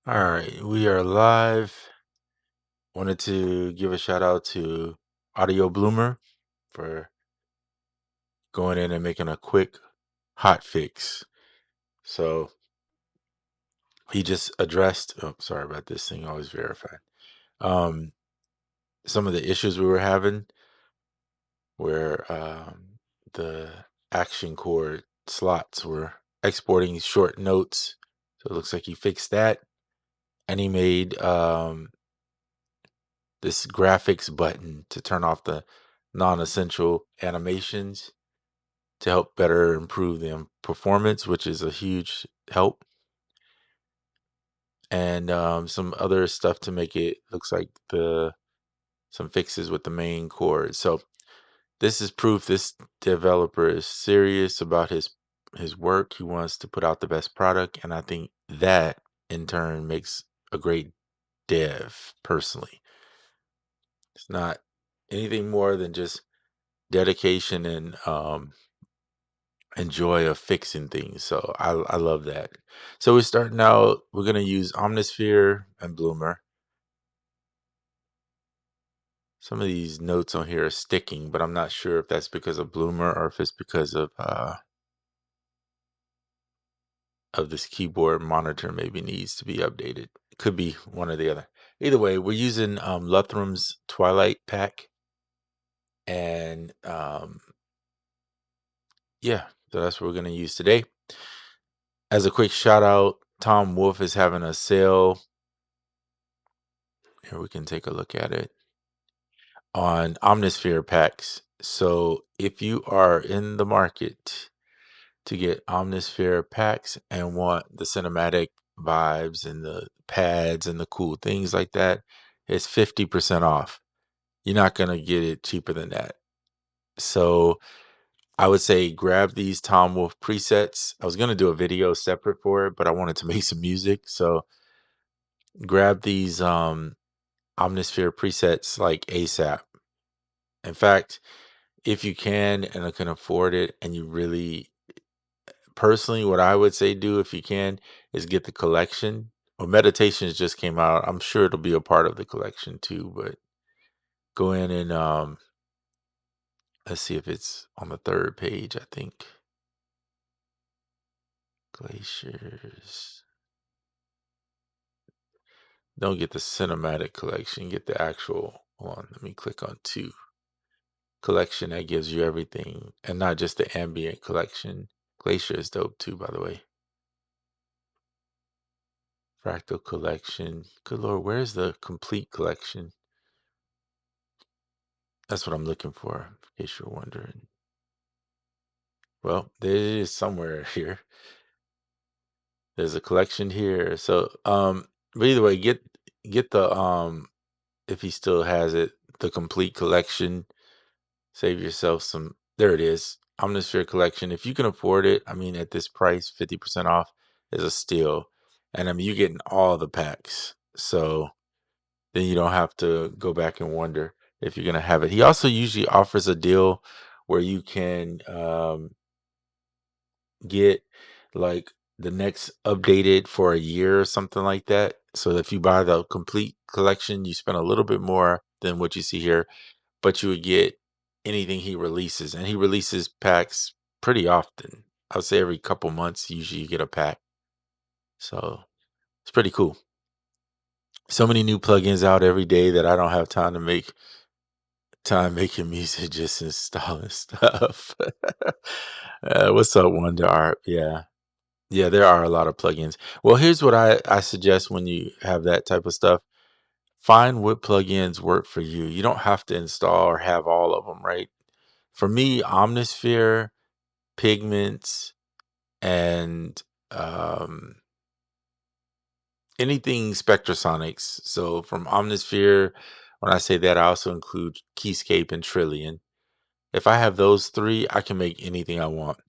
All right, we are live. Wanted to give a shout out to Audio Bloomer for going in and making a quick hot fix. So he just addressed, oh, sorry about this thing, always verified. Um, some of the issues we were having where the action cord slots were exporting short notes. So it looks like he fixed that. And he made this graphics button to turn off the non-essential animations to help better improve the performance, which is a huge help. And some other stuff to make it looks like some fixes with the main chord. So this is proof this developer is serious about his work. He wants to put out the best product, and I think that in turn makes a great dev personally. It's not anything more than just dedication and joy of fixing things. So I love that. So we're starting out. We're gonna use Omnisphere and BLOOMER. Some of these notes on here are sticking, but I'm not sure if that's because of BLOOMER or if it's because of this keyboard monitor. Maybe needs to be updated. It could be one or the other. Either way, we're using Luthrum's Twilight Pack, and yeah, so that's what we're gonna use today. As a quick shout out, Tom Wolf is having a sale. Here we can take a look at it on Omnisphere packs. So if you are in the market to get Omnisphere packs and want the cinematic vibes and the pads and the cool things like that, it's 50% off. You're not going to get it cheaper than that. So I would say grab these Tom Wolf presets. I was going to do a video separate for it, but I wanted to make some music. So grab these Omnisphere presets like ASAP. In fact, if you can afford it, and you really personally, what I would say do if you can is get the collection. Well, Meditations just came out. I'm sure it'll be a part of the collection too, but go in and let's see if it's on the third page, I think. Glaciers. Don't get the cinematic collection, get the actual one. Let me click on 2. Collection that gives you everything and not just the ambient collection. Glacier is dope too, by the way. Fractal collection. Good Lord, where's the complete collection? That's what I'm looking for, in case you're wondering. Well, there it is somewhere here. There's a collection here. So, but either way, get the if he still has it, the complete collection. Save yourself some. There it is. Omnisphere collection. If you can afford it, I mean, at this price, 50% off is a steal. And I mean, you're getting all the packs. So then you don't have to go back and wonder if you're gonna have it. He also usually offers a deal where you can get like the next updated for a year or something like that. So if you buy the complete collection, you spend a little bit more than what you see here, but you would get anything he releases, and he releases packs pretty often. I would say every couple months, usually you get a pack. So it's pretty cool. So many new plugins out every day that I don't have time making music, just installing stuff. What's up, Wonder Art? Yeah. Yeah, there are a lot of plugins. Well, here's what I suggest when you have that type of stuff. Find what plugins work for you. You don't have to install or have all of them, right? For me, Omnisphere, Pigments, and anything Spectrasonics. So from Omnisphere, when I say that, I also include Keyscape and Trillion. If I have those 3, I can make anything I want.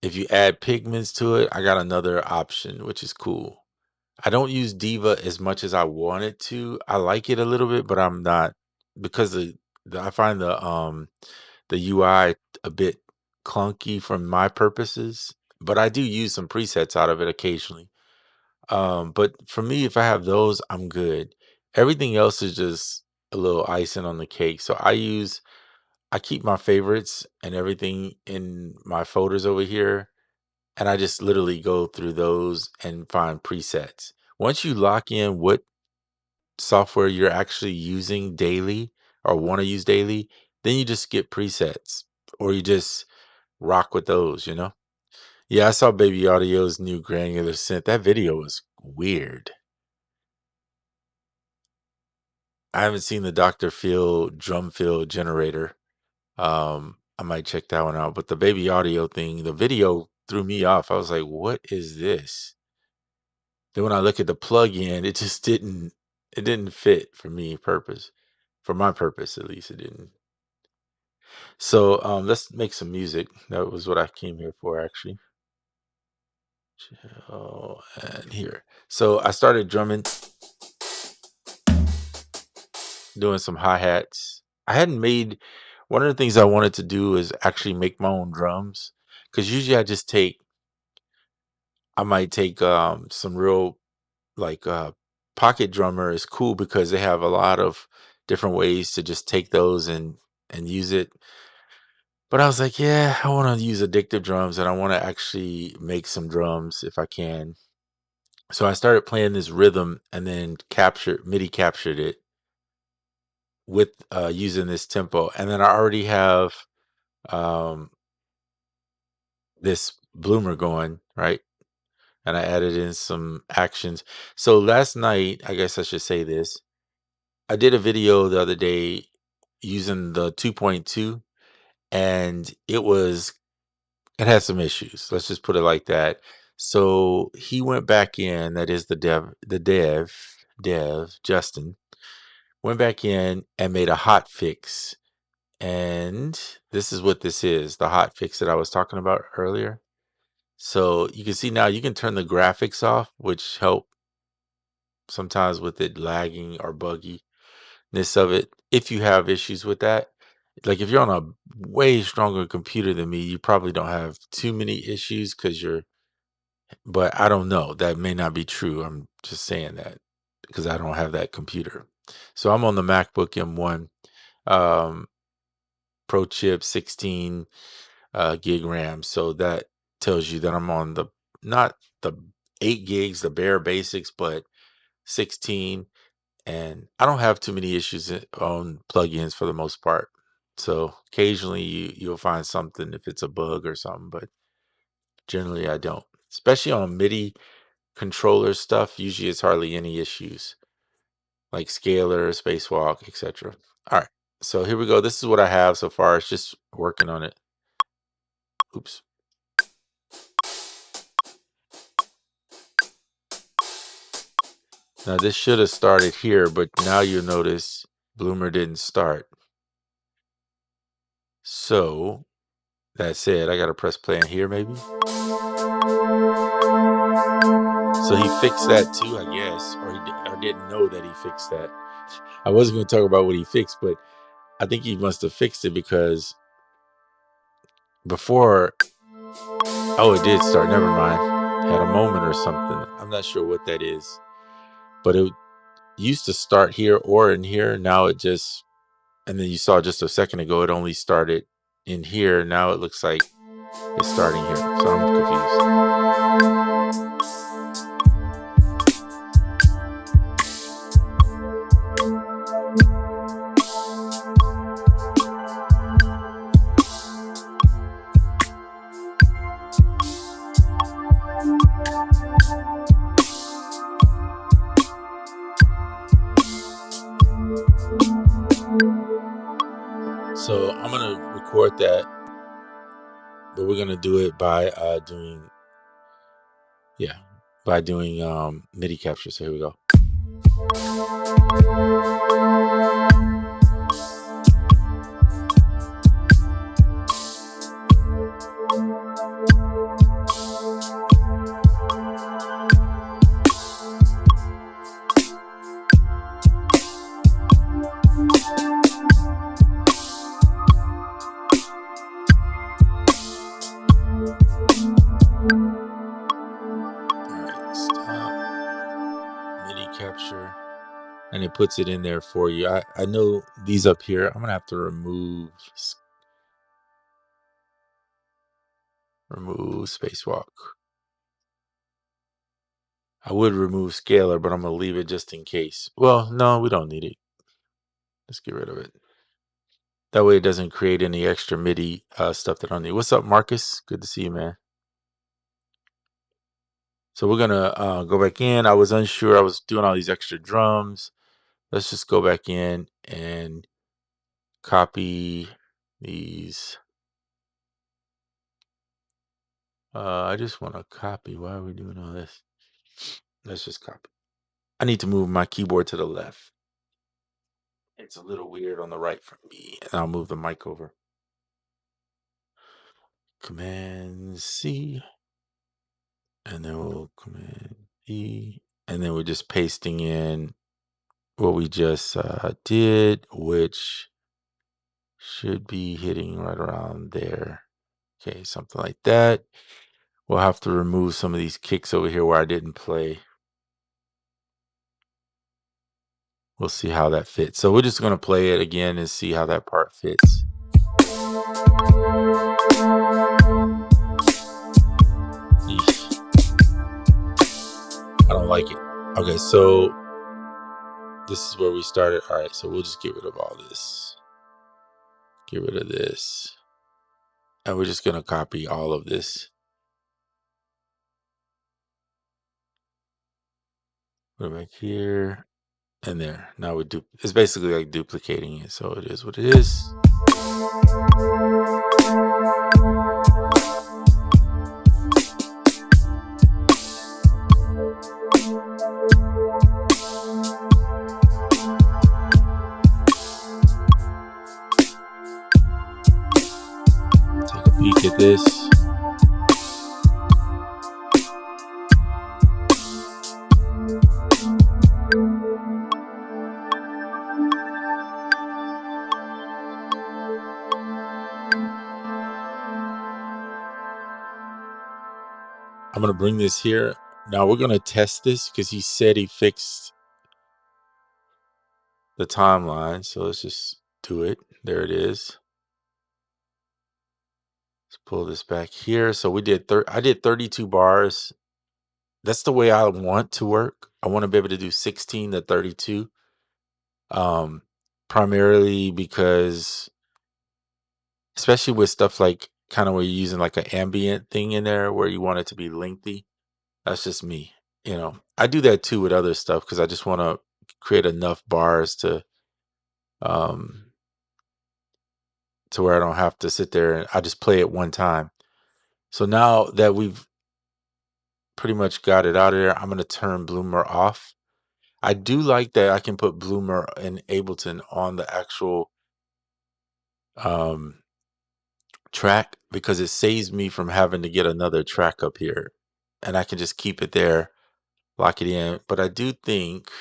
If you add pigments to it, I got another option, which is cool. I don't use Diva as much as I wanted to. I like it a little bit, but I'm not, because I find the UI a bit clunky for my purposes. But I do use some presets out of it occasionally. But for me, if I have those, I'm good. Everything else is just a little icing on the cake. So I keep my favorites and everything in my folders over here, and I just literally go through those and find presets. Once you lock in what software you're actually using daily or want to use daily, then you just skip presets or you just rock with those. Yeah, I saw Baby Audio's new granular synth. That video was weird. I haven't seen the Dr. Phil drum fill generator. I might check that one out. But the Baby Audio thing, the video threw me off. I was like, what is this? Then when I look at the plug-in, it didn't fit for me purpose. For my purpose, at least it didn't. So let's make some music. That was what I came here for, actually. Oh, and here. So I started drumming, doing some hi-hats. I hadn't made one of the things I wanted to do is actually make my own drums. Because usually I might take some real like pocket drummer is cool because they have a lot of different ways to just take those and use it. But I was like, yeah, I want to use addictive drums and I want to actually make some drums if I can. So I started playing this rhythm and then MIDI captured it with using this tempo. And then I already have um, this bloomer going, right? And I added in some actions. So last night, I guess I should say this. I did a video the other day using the 2.2 and it had some issues. Let's just put it like that. So he went back in, that is the dev, Justin, went back in and made a hot fix. And this is what this is, the hot fix that I was talking about earlier. So you can see now you can turn the graphics off, which help sometimes with it lagging or bugginess of it. If you have issues with that, like if you're on a way stronger computer than me, you probably don't have too many issues but I don't know. That may not be true. I'm just saying that because I don't have that computer. So I'm on the MacBook M1 um, Pro chip, 16 gig RAM. So that tells you that I'm on not the 8 gigs, the bare basics, but 16. And I don't have too many issues on plugins for the most part. So occasionally you'll find something if it's a bug or something, but generally I don't. Especially on MIDI controller stuff, usually it's hardly any issues like scalar, spacewalk, etc. All right, so here we go. This is what I have so far. It's just working on it. Oops. Now this should have started here, but now you'll notice Bloomer didn't start. So that said, I gotta press play in here maybe. So he fixed that too, I guess, or didn't know that he fixed that. I wasn't going to talk about what he fixed, but I think he must have fixed it because before, oh, it did start. Never mind. Had a moment or something. I'm not sure what that is, but it used to start here or in here. Now it just, and then you saw just a second ago, it only started in here. Now it looks like it's starting here. So I'm confused. So I'm gonna record that, but we're gonna do it by doing MIDI capture. So here we go. All right, stop. it puts it in there for you. I know these up here, I'm gonna have to remove spacewalk. I would remove scalar, but I'm gonna leave it just in case. Well, no, we don't need it. Let's get rid of it. That way it doesn't create any extra MIDI stuff that I don't need. What's up, Marcus? Good to see you, man. So we're gonna go back in. I was unsure. I was doing all these extra drums. Let's just go back in and copy these. I just want to copy. Why are we doing all this? Let's just copy. I need to move my keyboard to the left. It's a little weird on the right for me. And I'll move the mic over. Command C. And then we'll Command E. And then we're just pasting in what we just did, which should be hitting right around there. Okay, something like that. We'll have to remove some of these kicks over here where I didn't play. We'll see how that fits. So we're just going to play it again and see how that part fits. Eesh. I don't like it. Okay, so this is where we started. All right, so we'll just get rid of all this. Get rid of this. And we're just going to copy all of this. Put it back here and there. Now we do. It's basically like duplicating it. So it is what it is. Take a peek at this. I'm going to bring this here. Now we're going to test this because he said he fixed the timeline. So let's just do it. There it is. Let's pull this back here. So we did I did 32 bars. That's the way I want to work. I want to be able to do 16 to 32. Primarily because, especially with stuff like kind of where you're using like an ambient thing in there where you want it to be lengthy. That's just me. I do that too with other stuff because I just want to create enough bars um to where I don't have to sit there and I just play it one time. So now that we've pretty much got it out of there, I'm going to turn Bloomer off. I do like that I can put Bloomer and Ableton on the actual um track because it saves me from having to get another track up here. And I can just keep it there, lock it in. But I do think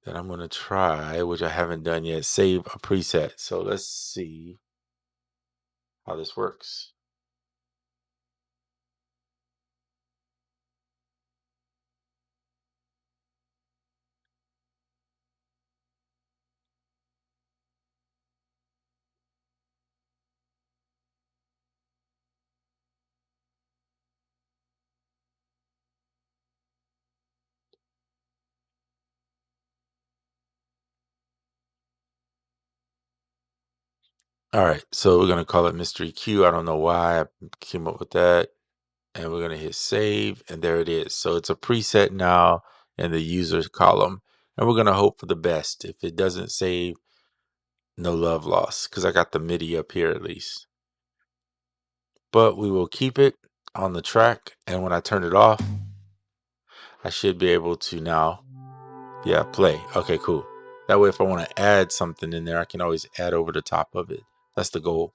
that I'm going to try, which I haven't done yet, save a preset. So let's see how this works. All right, so we're going to call it Mystery Q. I don't know why I came up with that. And we're going to hit save, and there it is. So it's a preset now in the users column. And we're going to hope for the best. If it doesn't save, no love lost, because I got the MIDI up here at least. But we will keep it on the track, and when I turn it off, I should be able to now, play. Okay, cool. That way, if I want to add something in there, I can always add over the top of it. That's the goal.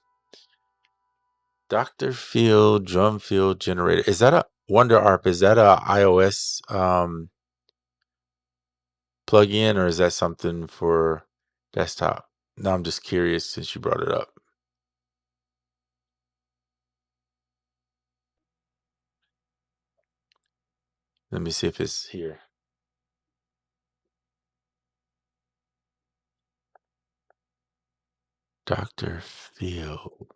Dr. Field drum field generator. Is that a Wonder Arp? Is that a iOS plug-in, or is that something for desktop? No, I'm just curious since you brought it up. Let me see if it's here. Dr. Phil.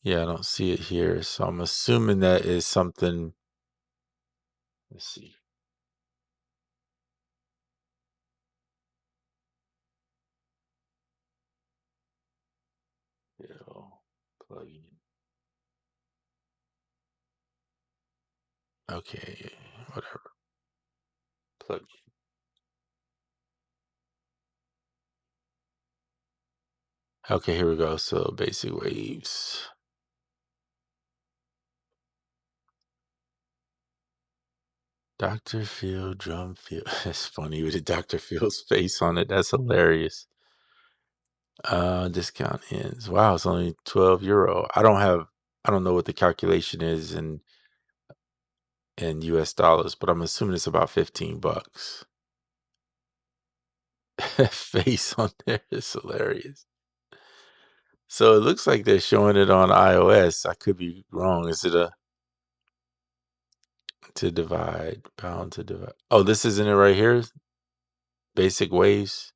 Yeah, I don't see it here, so I'm assuming that is something. Let's see. Phil plugin. Okay, whatever. Plugin. Okay, here we go. So basic waves. Dr. Phil drum field. That's funny with the Dr. Phil's face on it. That's hilarious. Discount ends. Wow, it's only €12. I don't know what the calculation is in US dollars, but I'm assuming it's about $15. Face on there is hilarious. So it looks like they're showing it on iOS. I could be wrong. Is it a to divide, bound to divide? Oh, this isn't it right here? Basic waves.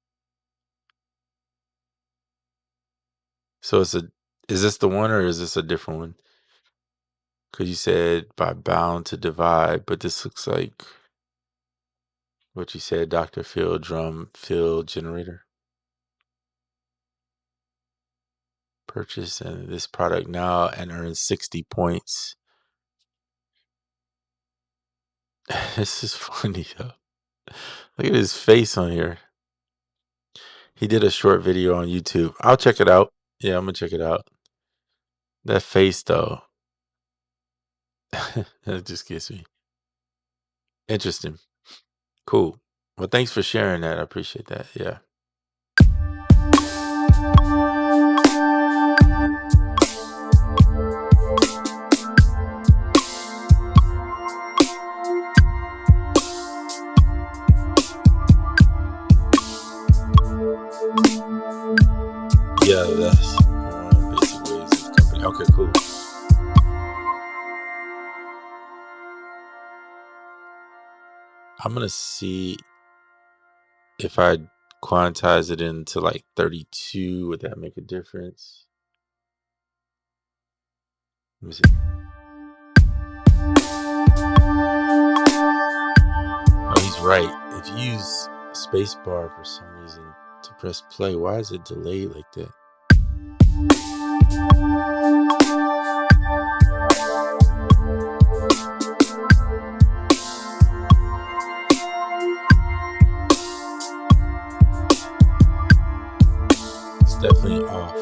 So is this the one or is this a different one? Because you said by bound to divide, but this looks like what you said, Dr. Phil drum fill generator. Purchase and this product now and earn 60 points. This is funny though. Look at his face on here. He did a short video on YouTube. I'll check it out. Yeah, I'm gonna check it out. That face though. That just gets me. Interesting. Cool. Well, thanks for sharing that. I appreciate that. Yeah. Yeah, that's one of the basic ways of the company. Okay, cool. I'm gonna see if I quantize it into like 32. Would that make a difference? Let me see. Oh, he's right. If you use spacebar for some reason to press play, why is it delayed like that? It's definitely off.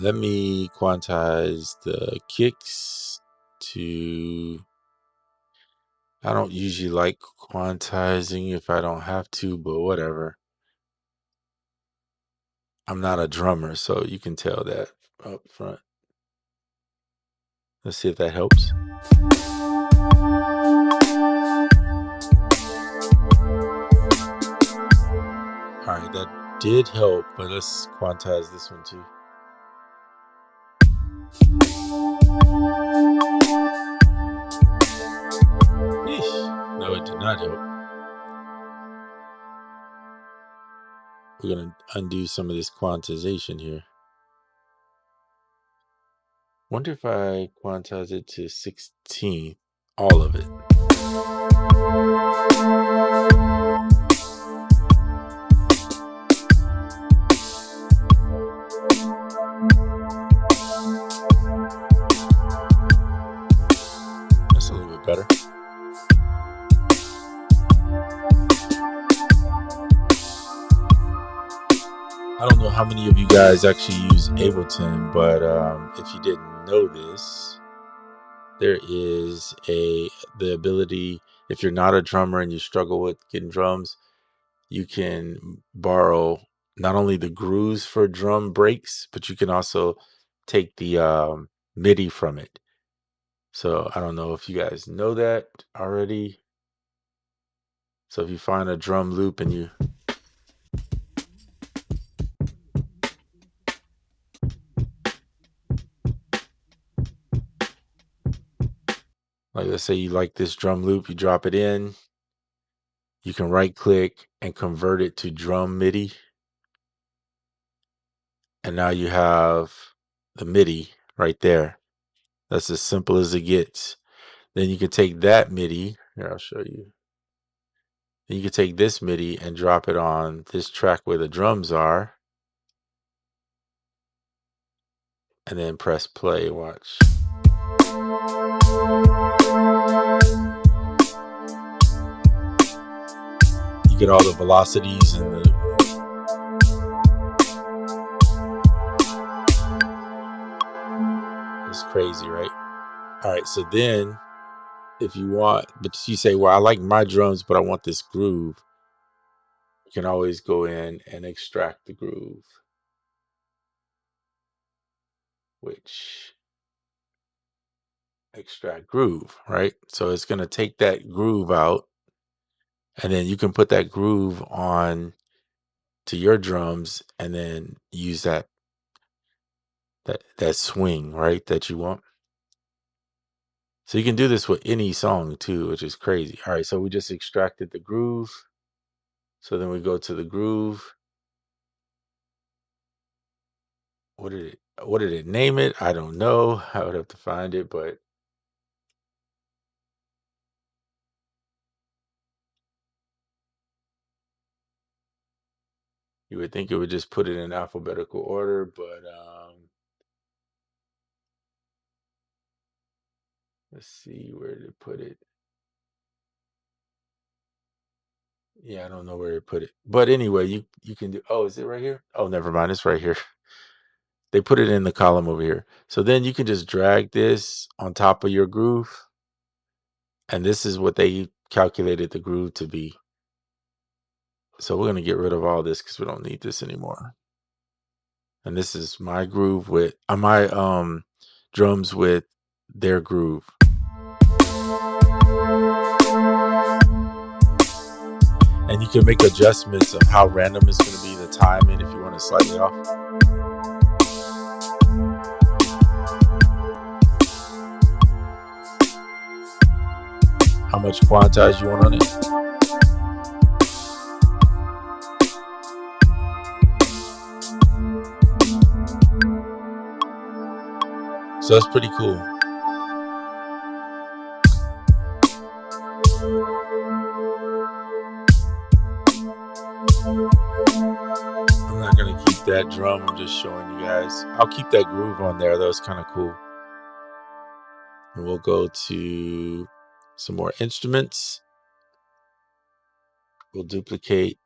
Let me quantize the kicks to. I don't usually like quantizing if I don't have to, but whatever. I'm not a drummer, so you can tell that up front. Let's see if that helps. All right, that did help, but let's quantize this one too. Eesh. No, it did not help. We're going to undo some of this quantization here. Wonder if I quantize it to 16, all of it. That's a little bit better. I don't know how many of you guys actually use Ableton, but if you didn't know this, there is the ability, if you're not a drummer and you struggle with getting drums, you can borrow not only the grooves for drum breaks, but you can also take the MIDI from it. So I don't know if you guys know that already. So if you find a drum loop and you like, let's say you like this drum loop, you drop it in, you can right click and convert it to drum MIDI. And now you have the MIDI right there. That's as simple as it gets. Then you can take that MIDI. Here, I'll show you. Then you can take this MIDI and drop it on this track where the drums are. And then press play. Watch. You get all the velocities and the it's crazy, right? All right, so then if you want, but you say, well, I like my drums, but I want this groove. You can always go in and extract the groove, which extract groove, right? So it's going to take that groove out, and then you can put that groove on to your drums and then use that swing, right, that you want. So you can do this with any song too, which is crazy. All right, so we just extracted the groove. So then we go to the groove. What did it name it? I don't know. I would have to find it, but you would think it would just put it in alphabetical order, but let's see, where did it put it? Yeah, I don't know where it put it. But anyway, you can do, oh, is it right here? Oh, never mind. It's right here. They put it in the column over here. So then you can just drag this on top of your groove. And this is what they calculated the groove to be. So we're going to get rid of all this because we don't need this anymore. And this is my groove with my drums with their groove. And you can make adjustments of how random it's going to be, the timing, if you want to slightly off. How much quantize you want on it. So that's pretty cool. I'm not going to keep that drum. I'm just showing you guys. I'll keep that groove on there. That was kind of cool. And we'll go to some more instruments. We'll duplicate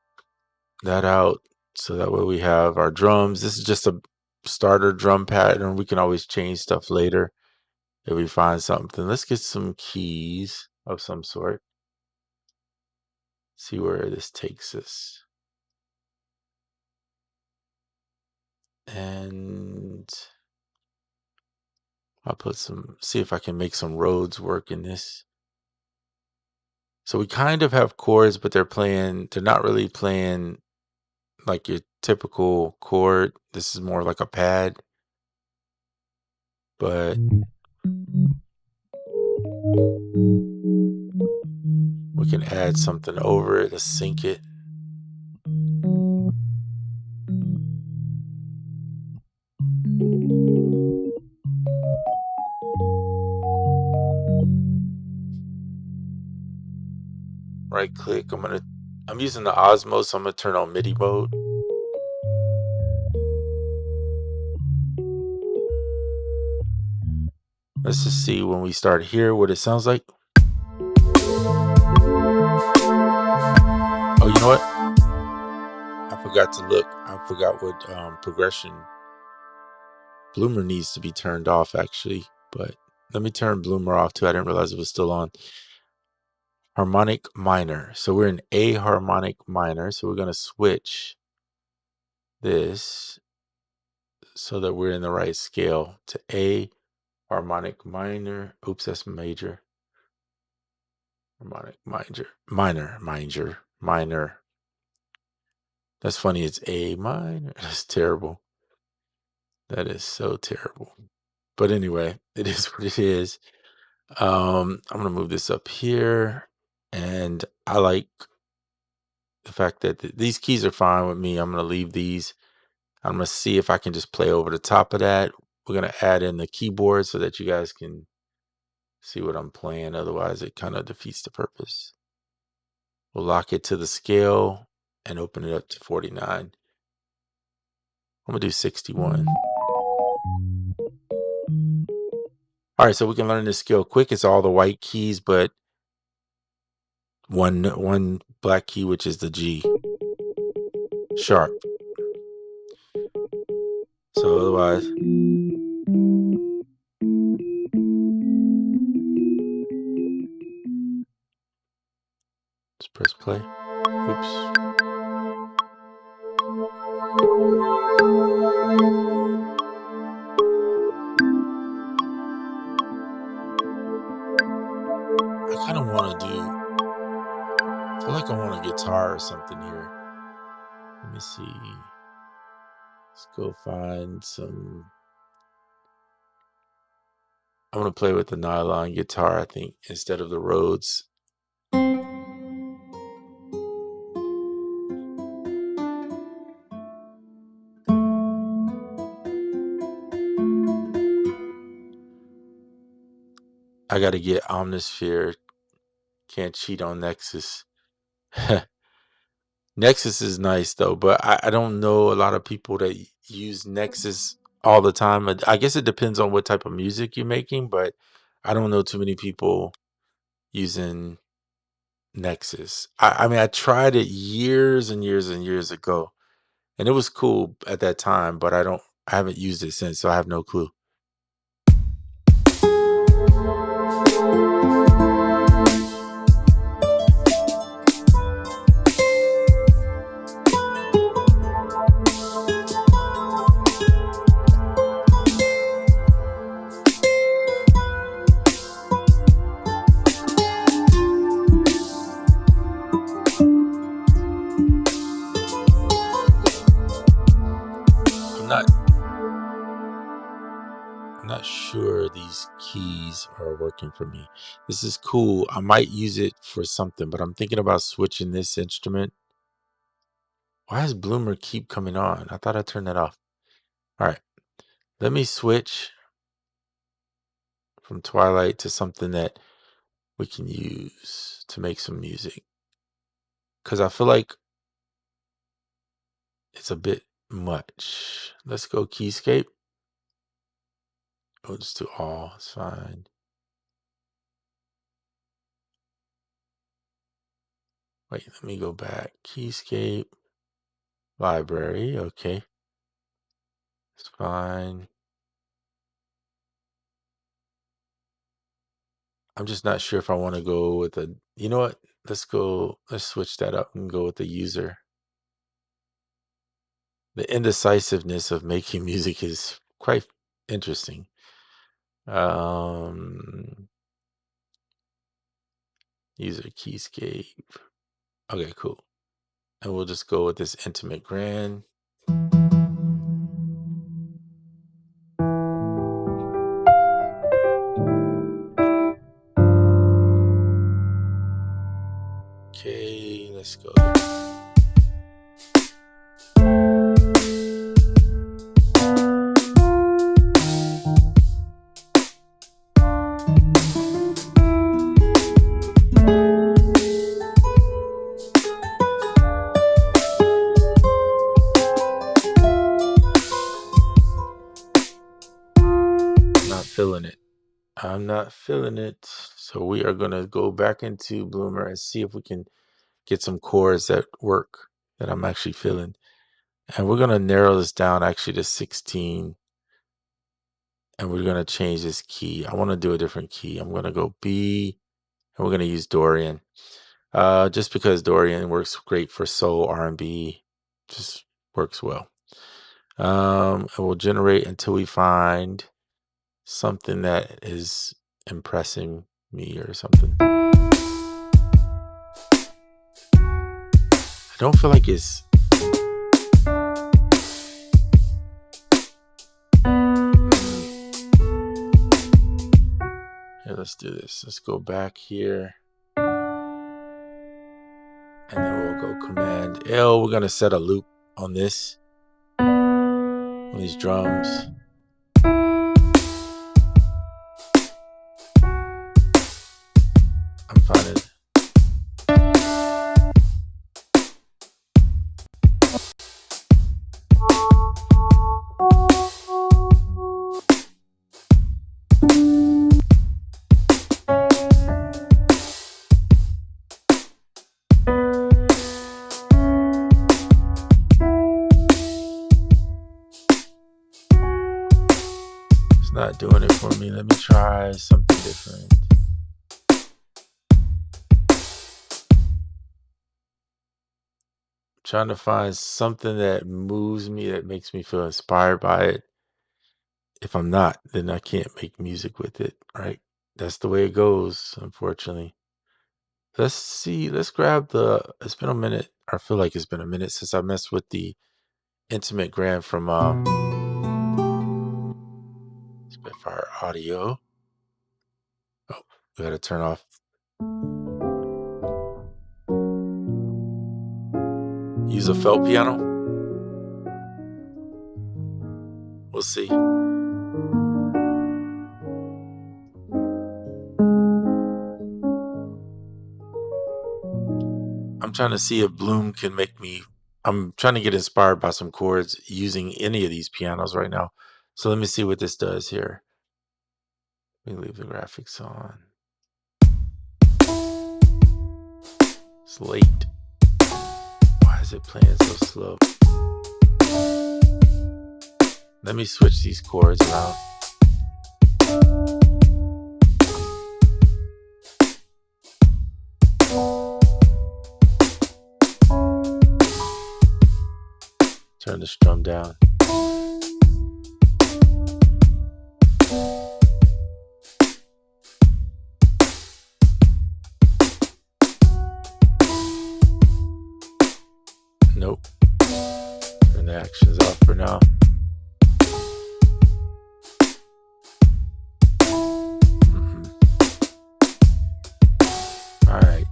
that out so that way we have our drums. This is just a starter drum pattern. We can always change stuff later if we find something. Let's get some keys of some sort. See where this takes us. And I'll put see if I can make some roads work in this. So we kind of have chords, but they're not really playing like your typical chord. This is more like a pad. But we can add something over it to sync it. Right click. I'm using the Osmo, so I'm gonna turn on MIDI mode. Let's just see when we start here what it sounds like. Oh, you know what? I forgot to look. I forgot what progression. Bloomer needs to be turned off actually, but let me turn Bloomer off too. I didn't realize it was still on. Harmonic minor. So we're in A harmonic minor. So we're going to switch this so that we're in the right scale to A harmonic minor. Oops, that's major. Harmonic minor. That's funny. It's A minor. That's terrible. That is so terrible. But anyway, it is what it is. I'm going to move this up here. And I like fact that these keys are fine with me. I'm going to leave these. I'm going to see if I can just play over the top of that. We're going to add in the keyboard so that you guys can see what I'm playing. Otherwise, it kind of defeats the purpose. We'll lock it to the scale and open it up to 49. I'm going to do 61. All right, so we can learn this scale quick. It's all the white keys, but one black key, which is the G sharp. So otherwise, let's press play. Oops. I kind of want to I feel like I want a guitar or something here. Let me see. Let's go find some. I'm going to play with the nylon guitar, I think, instead of the Rhodes. I got to get Omnisphere. Can't cheat on Nexus. Nexus is nice though, but I don't know a lot of people that use Nexus all the time. I guess it depends on what type of music you're making, but I don't know too many people using Nexus. I mean, I tried it years and years and years ago, and it was cool at that time, but I haven't used it since, so I have no clue. I'm not sure these keys are working for me. This is cool. I might use it for something, but I'm thinking about switching this instrument. Why does Bloomer keep coming on? I thought I turned that off. All right. Let me switch from Twilight to something that we can use to make some music. Because I feel like it's a bit much. Let's go Keyscape. We'll just do all. It's fine. Wait, let me go back. Keyscape. Library. Okay. It's fine. I'm just not sure if I want to go with a, you know what? Let's switch that up and go with the user. The indecisiveness of making music is quite interesting. User keyscape. Okay, cool. And we'll just go with this intimate grand. Okay, let's go. Feeling it. I'm not feeling it. So we are going to go back into Bloomer and see if we can get some chords that work, that I'm actually feeling. And we're going to narrow this down actually to 16. And we're going to change this key. I want to do a different key. I'm going to go B, and we're going to use Dorian. Just because Dorian works great for soul, R&B, just works well. And we'll generate until we find something that is impressing me or something. I don't feel like it's here. Let's do this. Let's go back here, and then we'll go Command L. We're gonna set a loop on this, on these drums. I'm finding. Not doing it for me. Let me try something different. I'm trying to find something that moves me, that makes me feel inspired by it. If I'm not, then I can't make music with it, right? That's the way it goes, unfortunately. Let's see. Let's grab the. It's been a minute. I feel like it's been a minute since I messed with the Intimate Grand from Spitfire Audio. Oh, we gotta turn off. Use a felt piano. We'll see. I'm trying to see if Bloom can make me. I'm trying to get inspired by some chords using any of these pianos right now. So let me see what this does here. Let me leave the graphics on. It's late. Why is it playing so slow? Let me switch these chords around. Turn the strum down. Nope. Turn the actions off for now. Alright.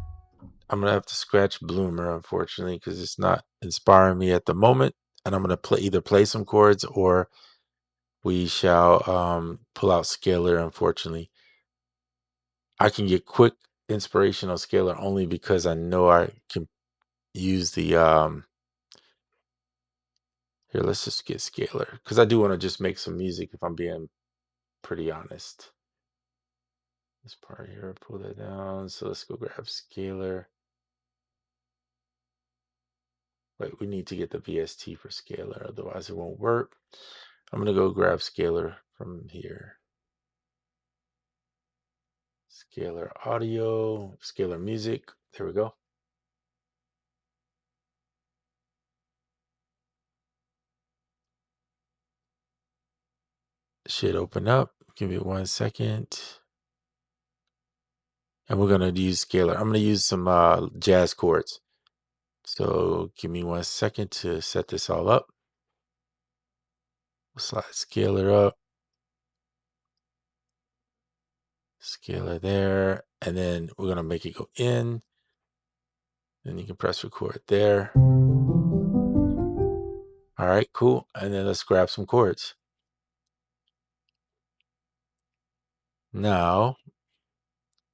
I'm going to have to scratch Bloomer, unfortunately, because it's not inspiring me at the moment. And I'm going to either play some chords or we shall pull out Scalar, unfortunately. I can get quick inspiration on Scalar only because I know I can use the here, let's just get Scalar, because I do want to just make some music, if I'm being pretty honest. This part here, pull that down. So let's go grab Scalar. Wait, we need to get the VST for Scalar, otherwise it won't work. I'm gonna go grab Scalar from here. Scalar audio, Scalar music. There we go. Should open up. Give me 1 second. And we're gonna use Scalar. I'm gonna use some jazz chords. So give me 1 second to set this all up. We'll slide Scalar up. Scalar there. And then we're gonna make it go in. Then you can press record there. All right, cool. And then let's grab some chords. Now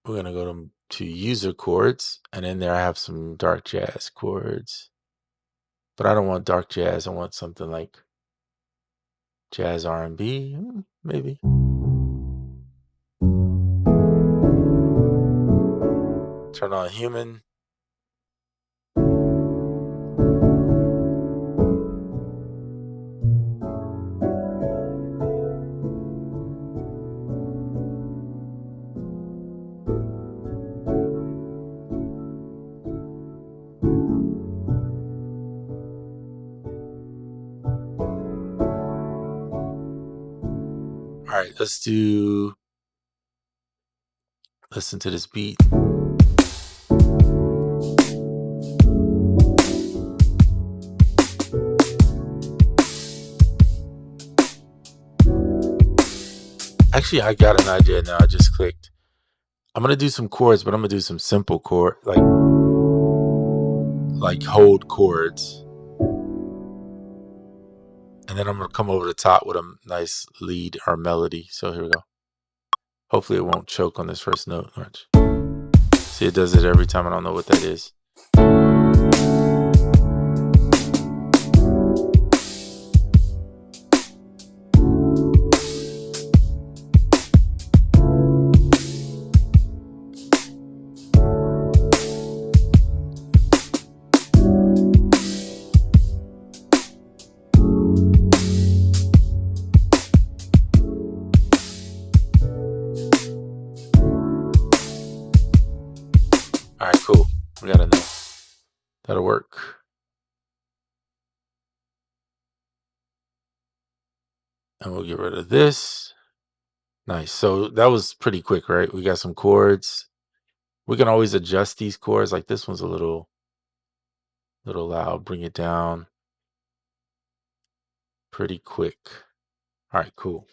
we're gonna go to user chords, and in there I have some dark jazz chords. But I don't want dark jazz. I want something like jazz R&B, maybe. Turn on human. All right, listen to this beat. Actually, I got an idea now. I just clicked. I'm gonna do some chords, but I'm gonna do some simple chord, like hold chords. And then I'm going to come over the top with a nice lead or melody. So here we go. Hopefully it won't choke on this first note. Watch. See, it does it every time. I don't know what that is. All right, cool. We got enough. That'll work. And we'll get rid of this. Nice. So that was pretty quick, right? We got some chords. We can always adjust these chords. Like this one's a little loud. Bring it down. Pretty quick. All right, cool.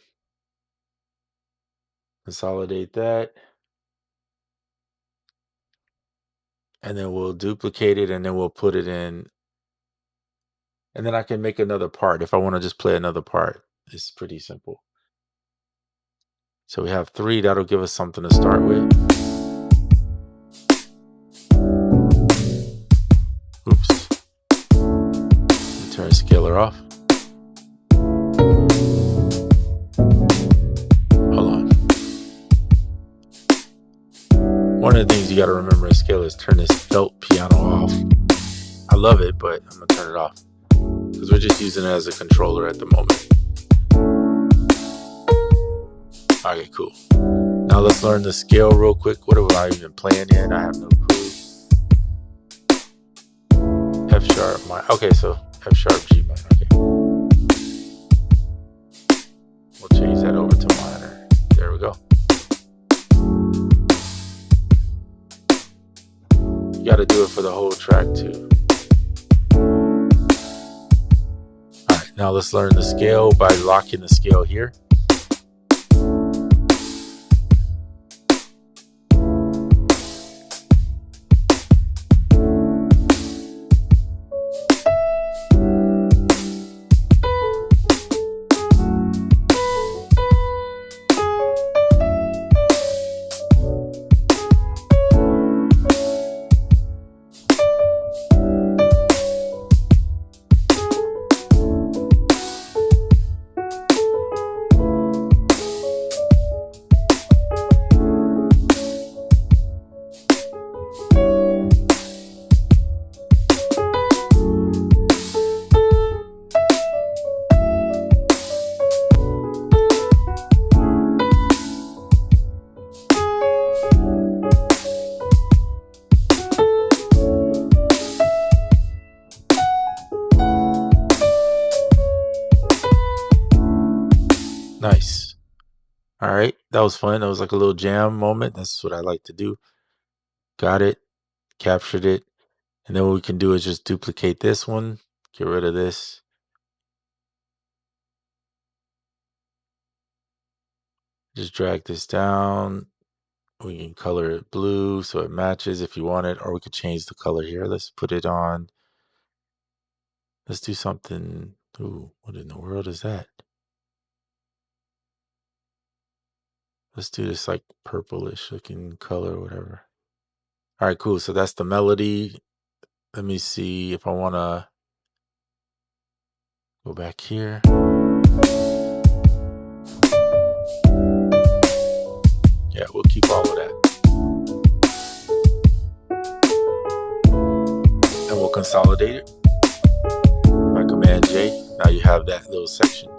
Consolidate that. And then we'll duplicate it and then we'll put it in. And then I can make another part if I want to just play another part. It's pretty simple. So we have 3. That'll give us something to start with. Oops. Turn scaler off. Hold on. One of the things you got to remember in scaler is turn this felt piano off. I love it, but I'm going to turn it off because we're just using it as a controller at the moment. Okay, cool. Now let's learn the scale real quick. What am I even playing in? I have no clue. F sharp, minor. Okay, so F sharp, G minor. Okay. We'll change that over to minor. There we go. You got to do it for the whole track too. All right, now let's learn the scale by locking the scale here. Nice. All right, that was fun. That was like a little jam moment. That's what I like to do. Got it, captured it. And then what we can do is just duplicate this one, get rid of this. Just drag this down. We can color it blue so it matches if you want it, or we could change the color here. Let's put it on. Let's do something. Ooh, what in the world is that? Let's do this like purplish looking color or whatever. All right, cool. So that's the melody. Let me see if I want to go back here. Yeah, we'll keep all of that. And we'll consolidate it by Command J. Now you have that little section.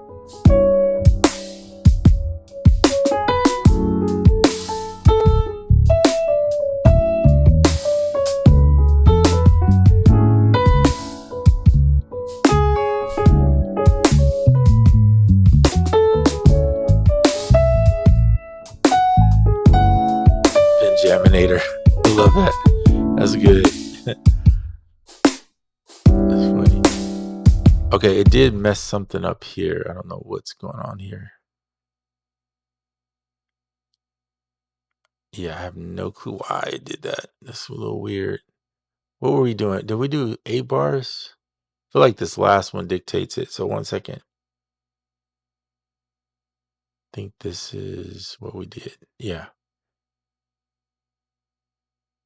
Jaminator. I love that. That's good. That's funny. Okay, it did mess something up here. I don't know what's going on here. Yeah, I have no clue why it did that. That's a little weird. What were we doing? Did we do 8 bars? I feel like this last one dictates it. So 1 second. I think this is what we did. Yeah.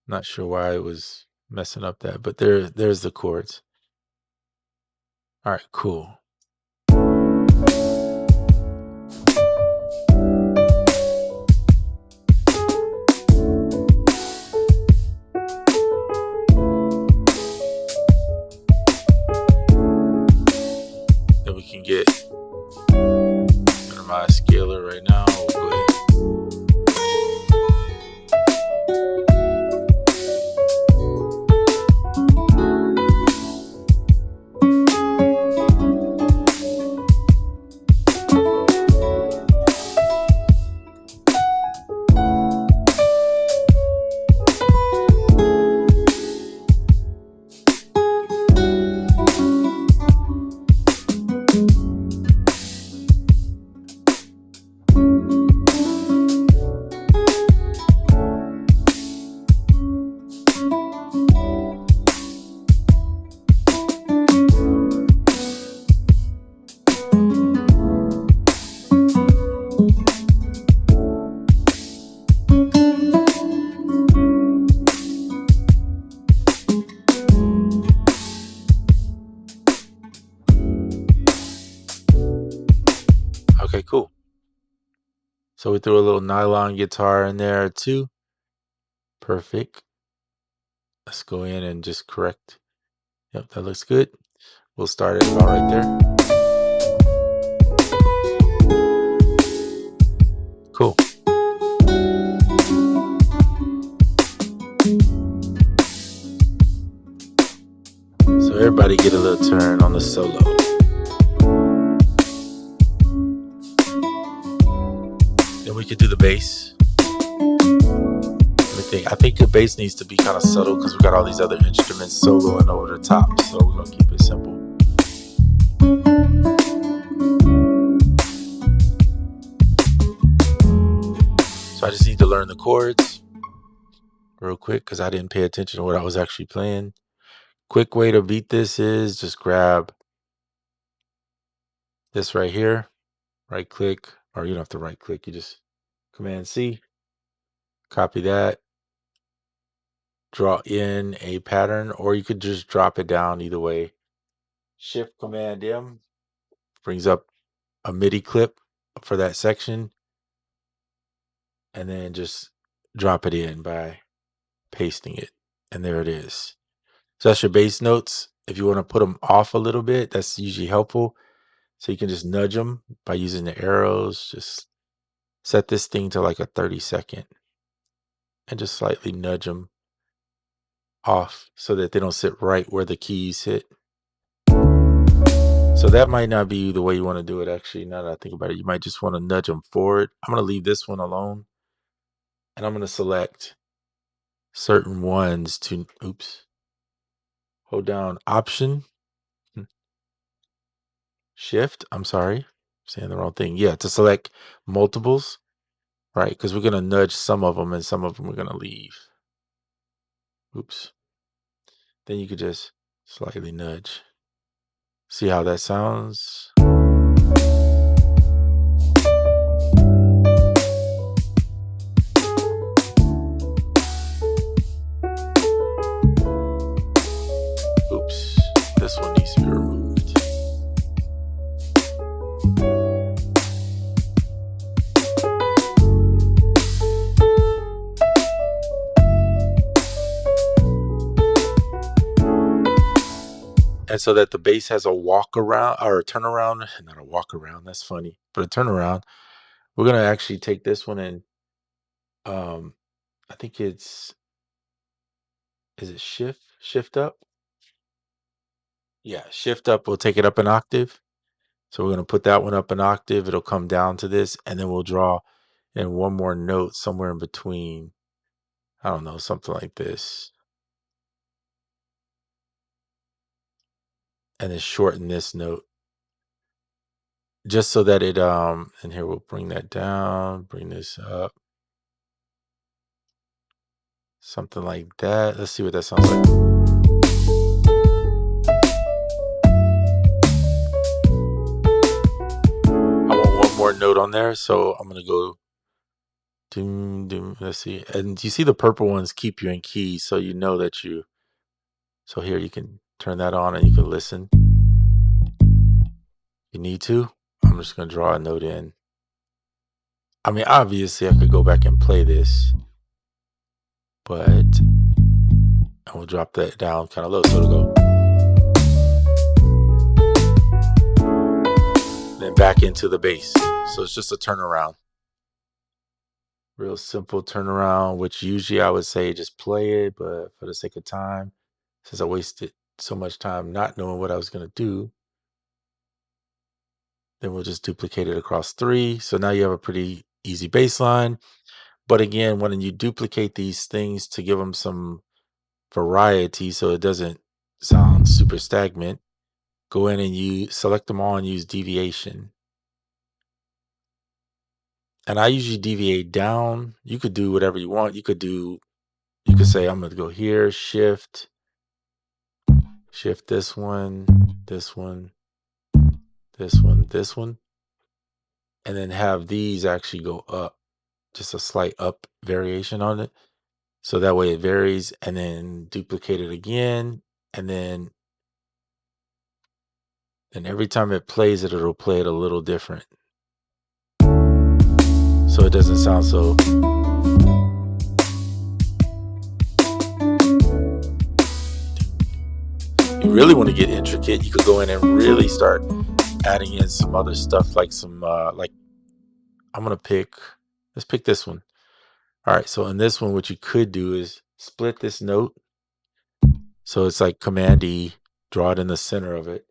Not sure why it was messing up that, but there's the chords. All right, cool. Then we can get minimize scaler right now. We'll go ahead. Okay, cool. So we threw a little nylon guitar in there too. Perfect. Let's go in and just correct. Yep, that looks good. We'll start it about right there. Cool. So everybody get a little turn on the solo. Then we could do the bass. I think the bass needs to be kind of subtle because we got all these other instruments soloing over the top. So we're gonna keep it simple. So I just need to learn the chords real quick because I didn't pay attention to what I was actually playing. Quick way to beat this is just grab this right here, right click, or you don't have to right click, you just Command C, copy that, draw in a pattern, or you could just drop it down either way. Shift Command M brings up a MIDI clip for that section, and then just drop it in by pasting it, and there it is. So that's your bass notes. If you want to put them off a little bit, that's usually helpful. So you can just nudge them by using the arrows. Just set this thing to like a 30-second and just slightly nudge them off so that they don't sit right where the keys hit. So that might not be the way you want to do it, actually. Now that I think about it, you might just want to nudge them forward. I'm going to leave this one alone, and I'm going to select certain ones to, hold down Option, Shift, I'm sorry, saying the wrong thing. Yeah, to select multiples, right? Because we're going to nudge some of them, and some of them we're going to leave. Then you could just slightly nudge. See how that sounds? This one needs to be removed. And so that the bass has a walk around or a turnaround, not a walk around, that's funny, but a turnaround. We're going to actually take this one and I think is it shift up? Yeah, shift up will take it up an octave. So we're going to put that one up an octave. It'll come down to this, and then we'll draw in one more note somewhere in between. I don't know, something like this. And then shorten this note. Just so that it, and here we'll bring that down, bring this up. Something like that. Let's see what that sounds like. note on there. So I'm gonna go doom doom. Let's see, and you see the purple ones keep you in key, so you know that you. So here you can turn that on and you can listen. You need to. I'm just gonna draw a note in. I mean, obviously I could go back and play this, but I will drop that down kind of low, so it'll go. Then back into the bass. So it's just a turnaround. Real simple turnaround, which usually I would say just play it, but for the sake of time, since I wasted so much time not knowing what I was going to do, then we'll just duplicate it across 3. So now you have a pretty easy bass line. But again, when you duplicate these things to give them some variety so it doesn't sound super stagnant, go in and you select them all and use deviation. And I usually deviate down. You could do whatever you want. You could say, I'm going to go here, shift this one, this one, this one, this one, and then have these actually go up, just a slight up variation on it. So that way it varies, and then duplicate it again. And then every time it plays it, it'll play it a little different. So it doesn't sound so. You really want to get intricate, you could go in and really start adding in some other stuff, like some like let's pick this one. All right, so in this one, what you could do is split this note, so it's like Command E, draw it in the center of it,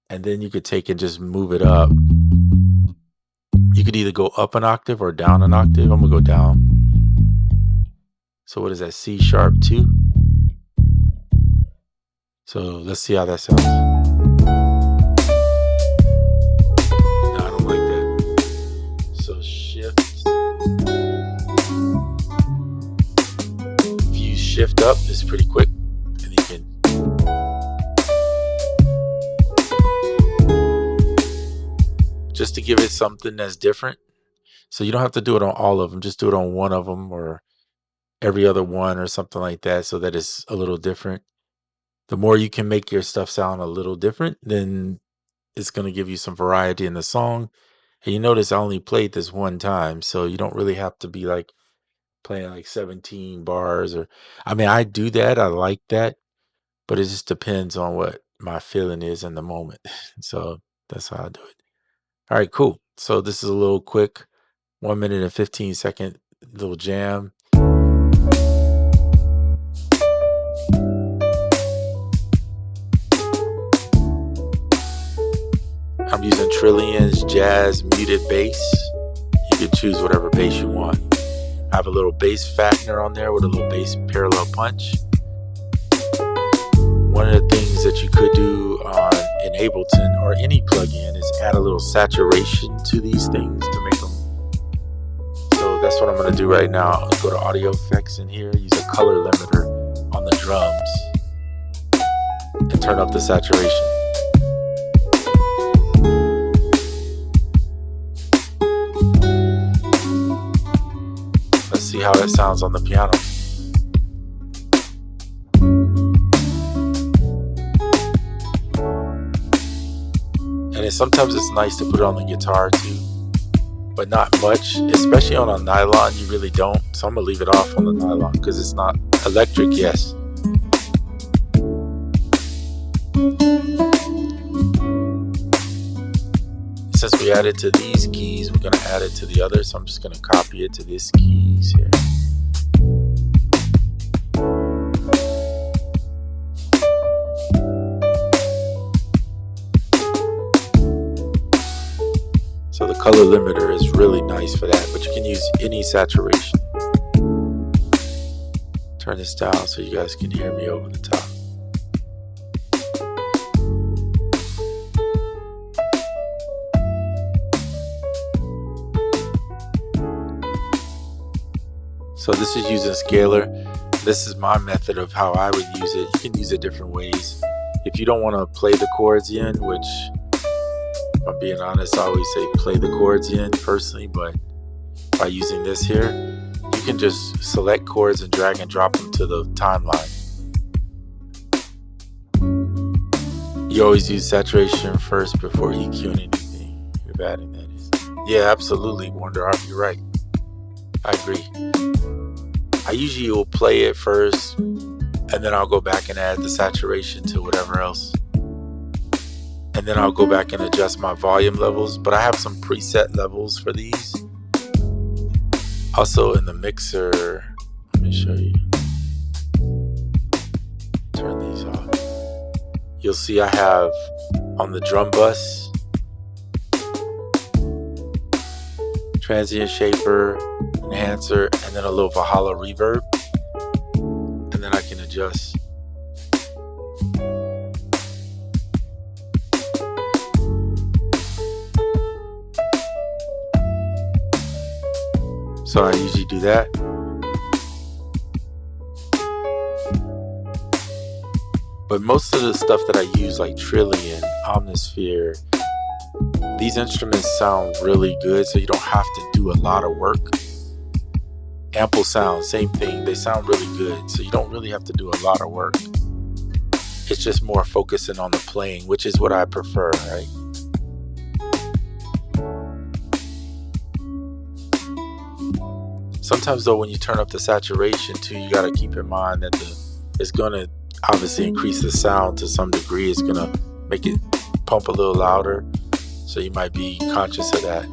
and then you could take and just move it up. You could either go up an octave or down an octave. I'm gonna go down. So what is that? C sharp 2. So let's see how that sounds. No, I don't like that. So shift. If you shift up, it's pretty quick, and you can. Just to give it something that's different. So you don't have to do it on all of them. Just do it on one of them or every other one or something like that, so that it's a little different. The more you can make your stuff sound a little different, then it's going to give you some variety in the song. And you notice I only played this one time, so you don't really have to be like playing like 17 bars, or I mean, I do that, I like that, but it just depends on what my feeling is in the moment. So that's how I do it. All right, cool. So this is a little quick 1 minute and 15-second little jam. I'm using Trillian's Jazz Muted Bass. You can choose whatever bass you want. I have a little bass fattener on there with a little bass parallel punch. One of the things that you could do in Ableton or any plugin is add a little saturation to these things to make them. So that's what I'm going to do right now. I'll go to Audio Effects in here, use a color limiter on the drums, and turn up the saturation. Let's see how it sounds on the piano. And sometimes it's nice to put it on the guitar too, but not much, especially on a nylon. You really don't. So I'm gonna leave it off on the nylon because it's not electric. Yes. Since we added to these keys, we're gonna add it to the others. So I'm just gonna copy it to this keys here. So the color limiter is really nice for that, but you can use any saturation. Turn this down so you guys can hear me over the top. So this is using scalar. This is my method of how I would use it. You can use it different ways. If you don't want to play the chords in, which If I'm being honest, I always say play the chords in personally, but by using this here, you can just select chords and drag and drop them to the timeline. You always use saturation first before EQing anything. You're adding that is. Yeah, absolutely, Wonder Art, you're right. I agree. I usually will play it first, and then I'll go back and add the saturation to whatever else. And then I'll go back and adjust my volume levels, but I have some preset levels for these. Also in the mixer, let me show you. Turn these off. You'll see I have on the drum bus, transient shaper, enhancer, and then a little Valhalla reverb. And then I can adjust. So I usually do that. But most of the stuff that I use, like Trillion, Omnisphere, these instruments sound really good, so you don't have to do a lot of work. Ample Sound, same thing. They sound really good, so you don't really have to do a lot of work. It's just more focusing on the playing, which is what I prefer, right? Sometimes though, when you turn up the saturation too, you got to keep in mind that it's going to obviously increase the sound to some degree. It's going to make it pump a little louder, so you might be conscious of that.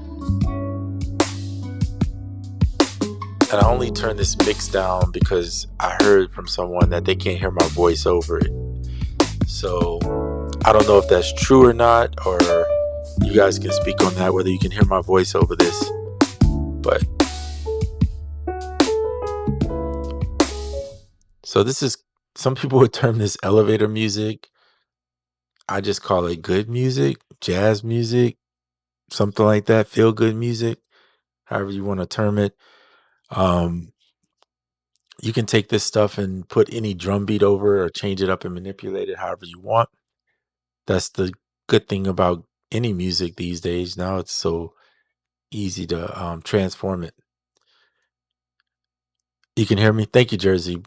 And I only turn this mix down because I heard from someone that they can't hear my voice over it. So I don't know if that's true or not, or you guys can speak on that, whether you can hear my voice over this. But so this is, some people would term this elevator music. I just call it good music, jazz music, something like that, feel good music, however you want to term it. You can take this stuff and put any drum beat over or change it up and manipulate it however you want. That's the good thing about any music these days. Now it's so easy to transform it. You can hear me? Thank you, Jersey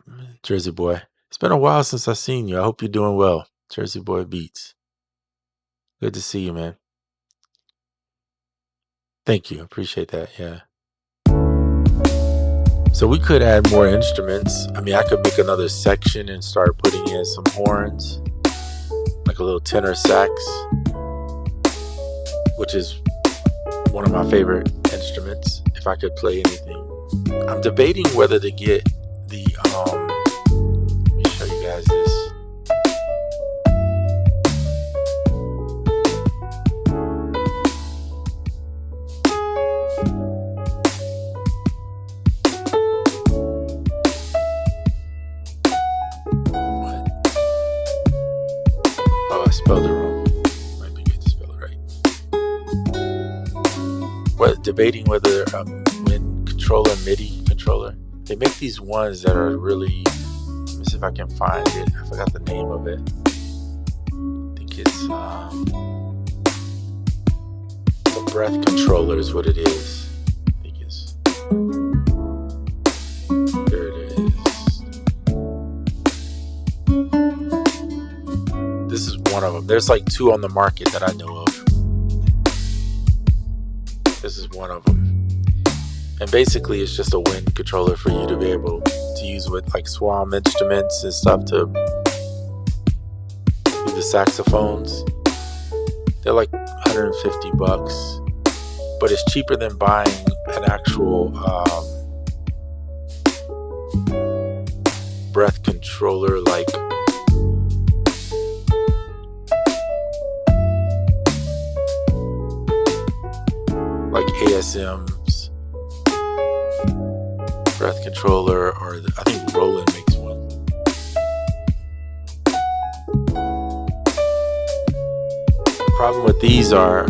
Boy. It's been a while since I've seen you. I hope you're doing well. Jersey Boy Beats. Good to see you, man. Thank you. Appreciate that. Yeah. So we could add more instruments. I mean, I could make another section and start putting in some horns, like a little tenor sax, which is one of my favorite instruments, if I could play anything. I'm debating whether to get the, let me show you guys this. I spelled it wrong. Might be good to spell it right. Well, debating whether when controller, MIDI controller, they make these ones that are really, let me see if I can find it. I forgot the name of it. I think it's the breath controller is what it is. I think it's, there it is. This is one of them. There's like 2 on the market that I know of. This is one of them. And basically it's just a wind controller for you to be able to use with like swam instruments and stuff to do the saxophones. They're like $150, but it's cheaper than buying an actual breath controller like ASM's breath controller, or I think Roland makes one. The problem with these are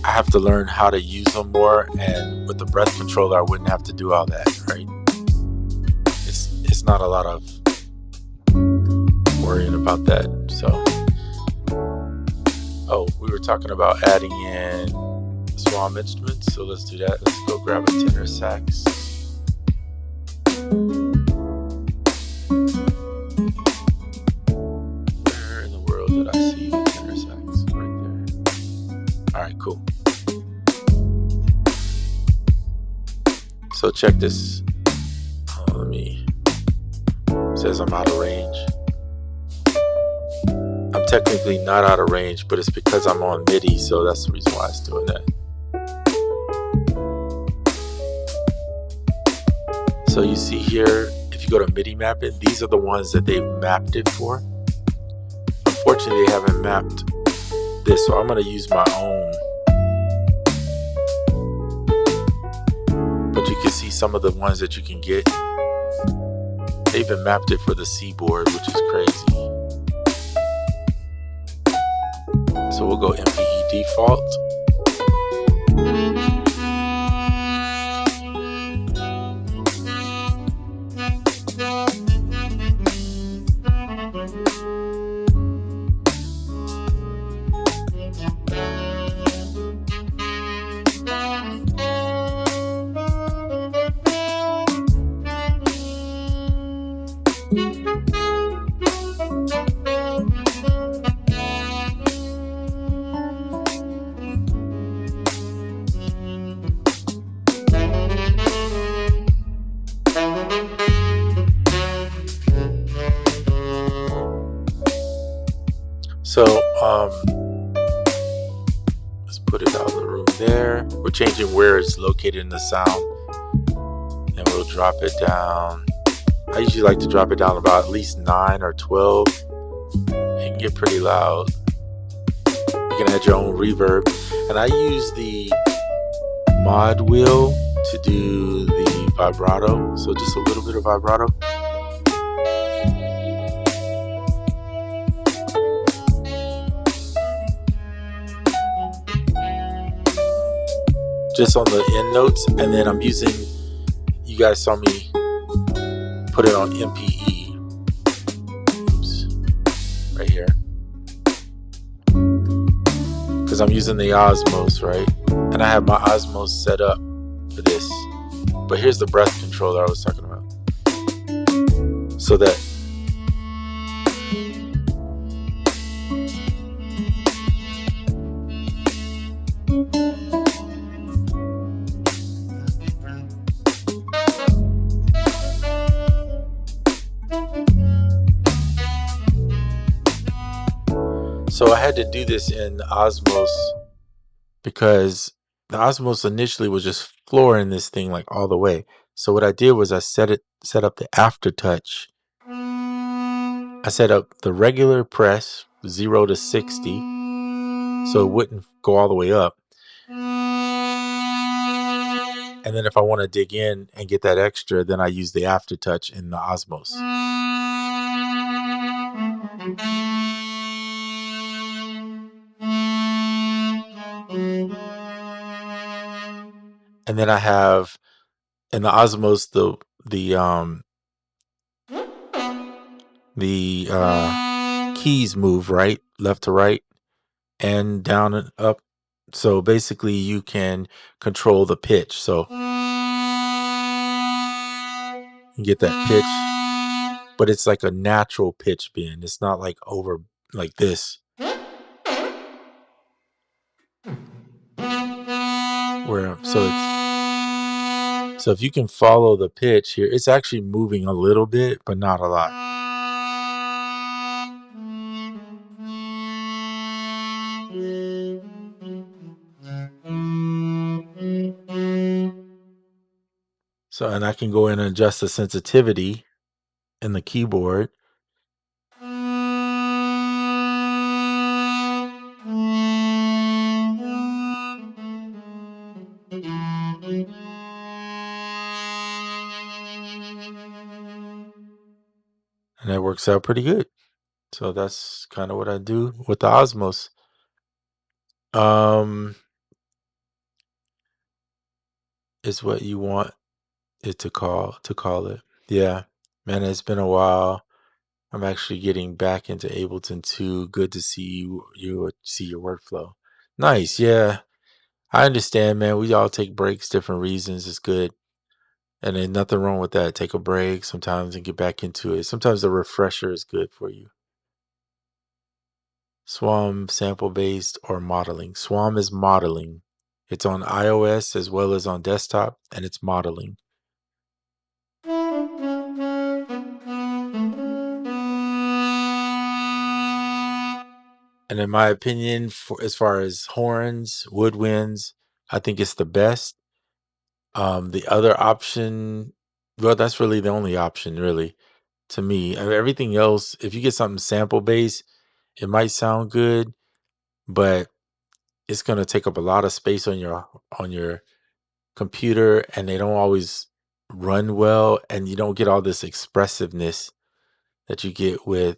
I have to learn how to use them more, and with the breath controller I wouldn't have to do all that, right? It's not a lot of worrying about that. So Oh, we were talking about adding in swam instruments, so let's do that. Let's go grab a tenor sax. Where in the world did I see the tenor sax? Right there. All right, cool. So check this. It says I'm out of range. I'm technically not out of range, but it's because I'm on MIDI, so that's the reason why it's doing that. So you see here, if you go to MIDI mapping, these are the ones that they've mapped it for. Unfortunately, they haven't mapped this, so I'm going to use my own. But you can see some of the ones that you can get. They even mapped it for the C board, which is crazy. So we'll go MPE default. So let's put it out of the room there. We're changing where it's located in the sound, and we'll drop it down. I usually like to drop it down about at least 9 or 12. It can get pretty loud. You can add your own reverb, and I use the mod wheel to do the vibrato, so just a little bit of vibrato. Just on the end notes, and then I'm using, you guys saw me put it on MPE. Oops, right here. Because I'm using the Osmos, right? And I have my Osmos set up for this. But here's the breath controller I was talking about. So that So I had to do this in Osmos because the Osmos initially was just flooring this thing like all the way. So what I did was I set up the aftertouch. I set up the regular press 0 to 60, so it wouldn't go all the way up. And then if I want to dig in and get that extra, then I use the aftertouch in the Osmos. And then I have in the Osmos the keys move right, left to right, and down and up. So basically you can control the pitch. So you get that pitch, but it's like a natural pitch bend. It's not like over like this. So if you can follow the pitch here, it's actually moving a little bit, but not a lot. So, and I can go in and adjust the sensitivity in the keyboard. And that works out pretty good. So that's kind of what I do with the Osmos. Is what you want it to call it. Yeah, man, it's been a while. I'm actually getting back into Ableton too. Good to see you see your workflow. Nice, yeah. I understand, man. We all take breaks, different reasons. It's good. And there's nothing wrong with that. Take a break sometimes and get back into it. Sometimes a refresher is good for you. Swarm sample based or modeling. Swarm is modeling. It's on iOS as well as on desktop, and it's modeling. And in my opinion, for as far as horns, woodwinds, I think it's the best. The other option, well, that's really the only option, really, to me. Everything else, if you get something sample based, it might sound good, but it's gonna take up a lot of space on your computer, and they don't always run well, and you don't get all this expressiveness that you get with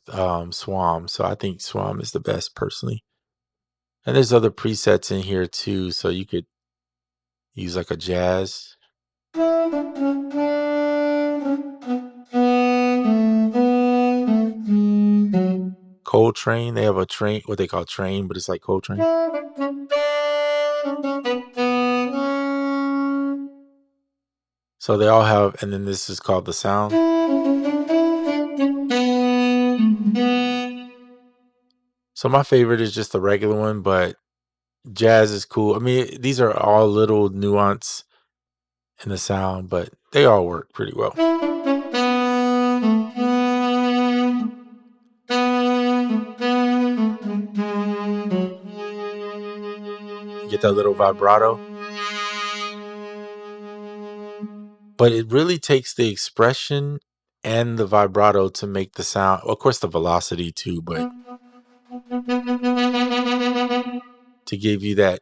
Swam. So I think Swam is the best personally. And there's other presets in here too, so you could use like a jazz. Coltrane, they have a train, what they call train, but it's like Coltrane. So they all have, and then this is called the sound. So my favorite is just the regular one, but jazz is cool. I mean, these are all little nuance in the sound, but they all work pretty well. You get that little vibrato. But it really takes the expression and the vibrato to make the sound. Of course, the velocity too, but to give you that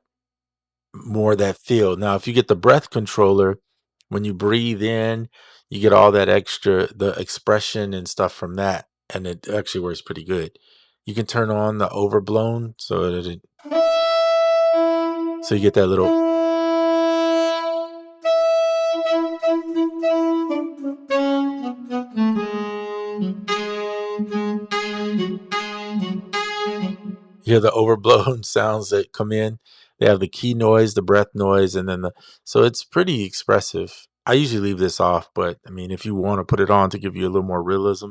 more that feel. Now, if you get the breath controller, when you breathe in, you get all that extra, the expression and stuff from that, and it actually works pretty good. You can turn on the overblown so that so you get that little. You hear the overblown sounds that come in. They have the key noise, the breath noise, and then so it's pretty expressive. I usually leave this off, but I mean, if you want to put it on to give you a little more realism.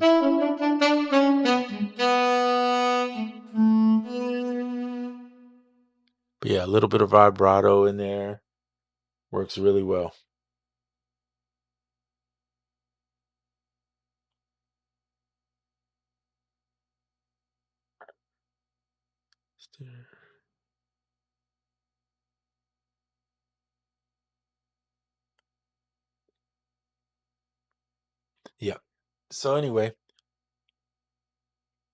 But yeah, a little bit of vibrato in there works really well. Yeah. So anyway,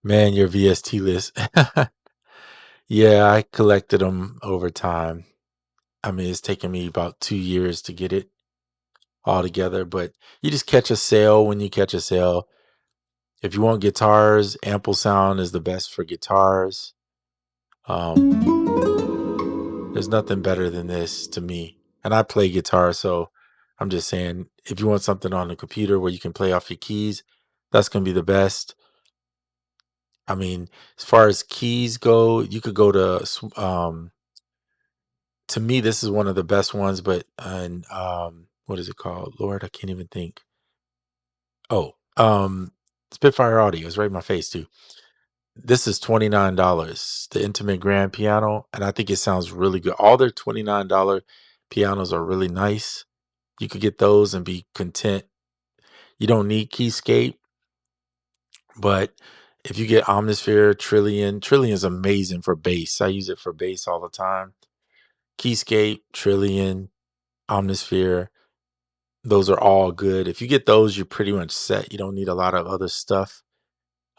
man, your VST list. Yeah, I collected them over time. I mean, it's taken me about 2 years to get it all together, but you just catch a sale when you catch a sale. If you want guitars, Ample Sound is the best for guitars. There's nothing better than this to me. And I play guitar, so I'm just saying, if you want something on the computer where you can play off your keys, that's going to be the best. I mean, as far as keys go, you could go to me, this is one of the best ones, but, and, what is it called? Lord, I can't even think. Oh, Spitfire Audio is right in my face too. This is $29, the Intimate Grand Piano, and I think it sounds really good. All their $29 pianos are really nice. You could get those and be content. You don't need Keyscape, but if you get Omnisphere, Trillion is amazing for bass. I use it for bass all the time. Keyscape, Trillion, Omnisphere, those are all good. If you get those, you're pretty much set. You don't need a lot of other stuff.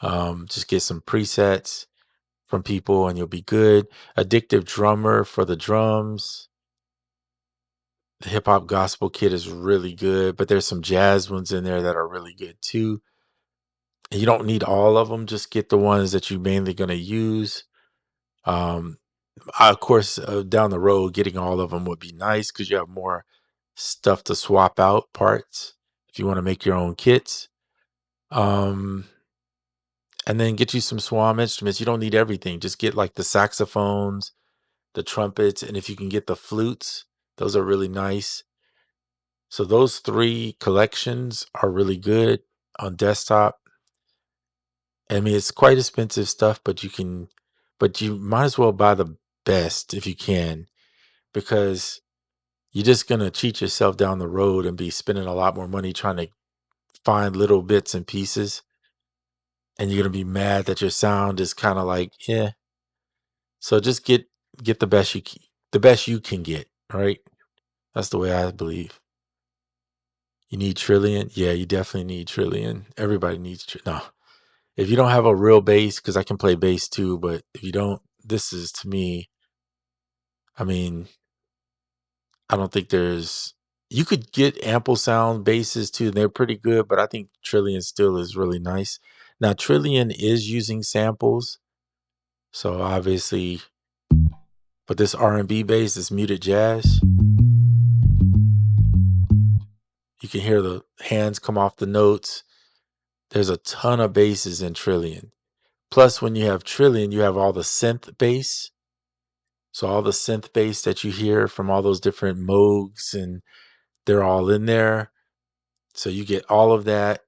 Just get some presets from people and you'll be good. Addictive Drummer for the drums. The hip hop gospel kit is really good, but there's some jazz ones in there that are really good too. And you don't need all of them, just get the ones that you're mainly going to use. Um, of course, down the road, getting all of them would be nice because you have more stuff to swap out parts if you want to make your own kits. Um, And then get you some Swam instruments. You don't need everything. Just get like the saxophones, the trumpets, and if you can get the flutes, those are really nice. So those 3 collections are really good on desktop. I mean, it's quite expensive stuff, but you might as well buy the best if you can, because you're just gonna cheat yourself down the road and be spending a lot more money trying to find little bits and pieces, and you're gonna be mad that your sound is kind of like, yeah. So just get the best you can get, right? That's the way I believe. You need Trillion? Yeah, you definitely need Trillion. Everybody needs no. If you don't have a real bass, because I can play bass too, but if you don't, this is to me, I mean, I don't think there's you could get ample sound basses too, and they're pretty good, but I think Trillion still is really nice. Now Trillion is using samples, so obviously, but this R&B bass, this muted jazz, you can hear the hands come off the notes. There's a ton of basses in Trillion. Plus, when you have Trillion, you have all the synth bass. So all the synth bass that you hear from all those different Moogs, and they're all in there. So you get all of that.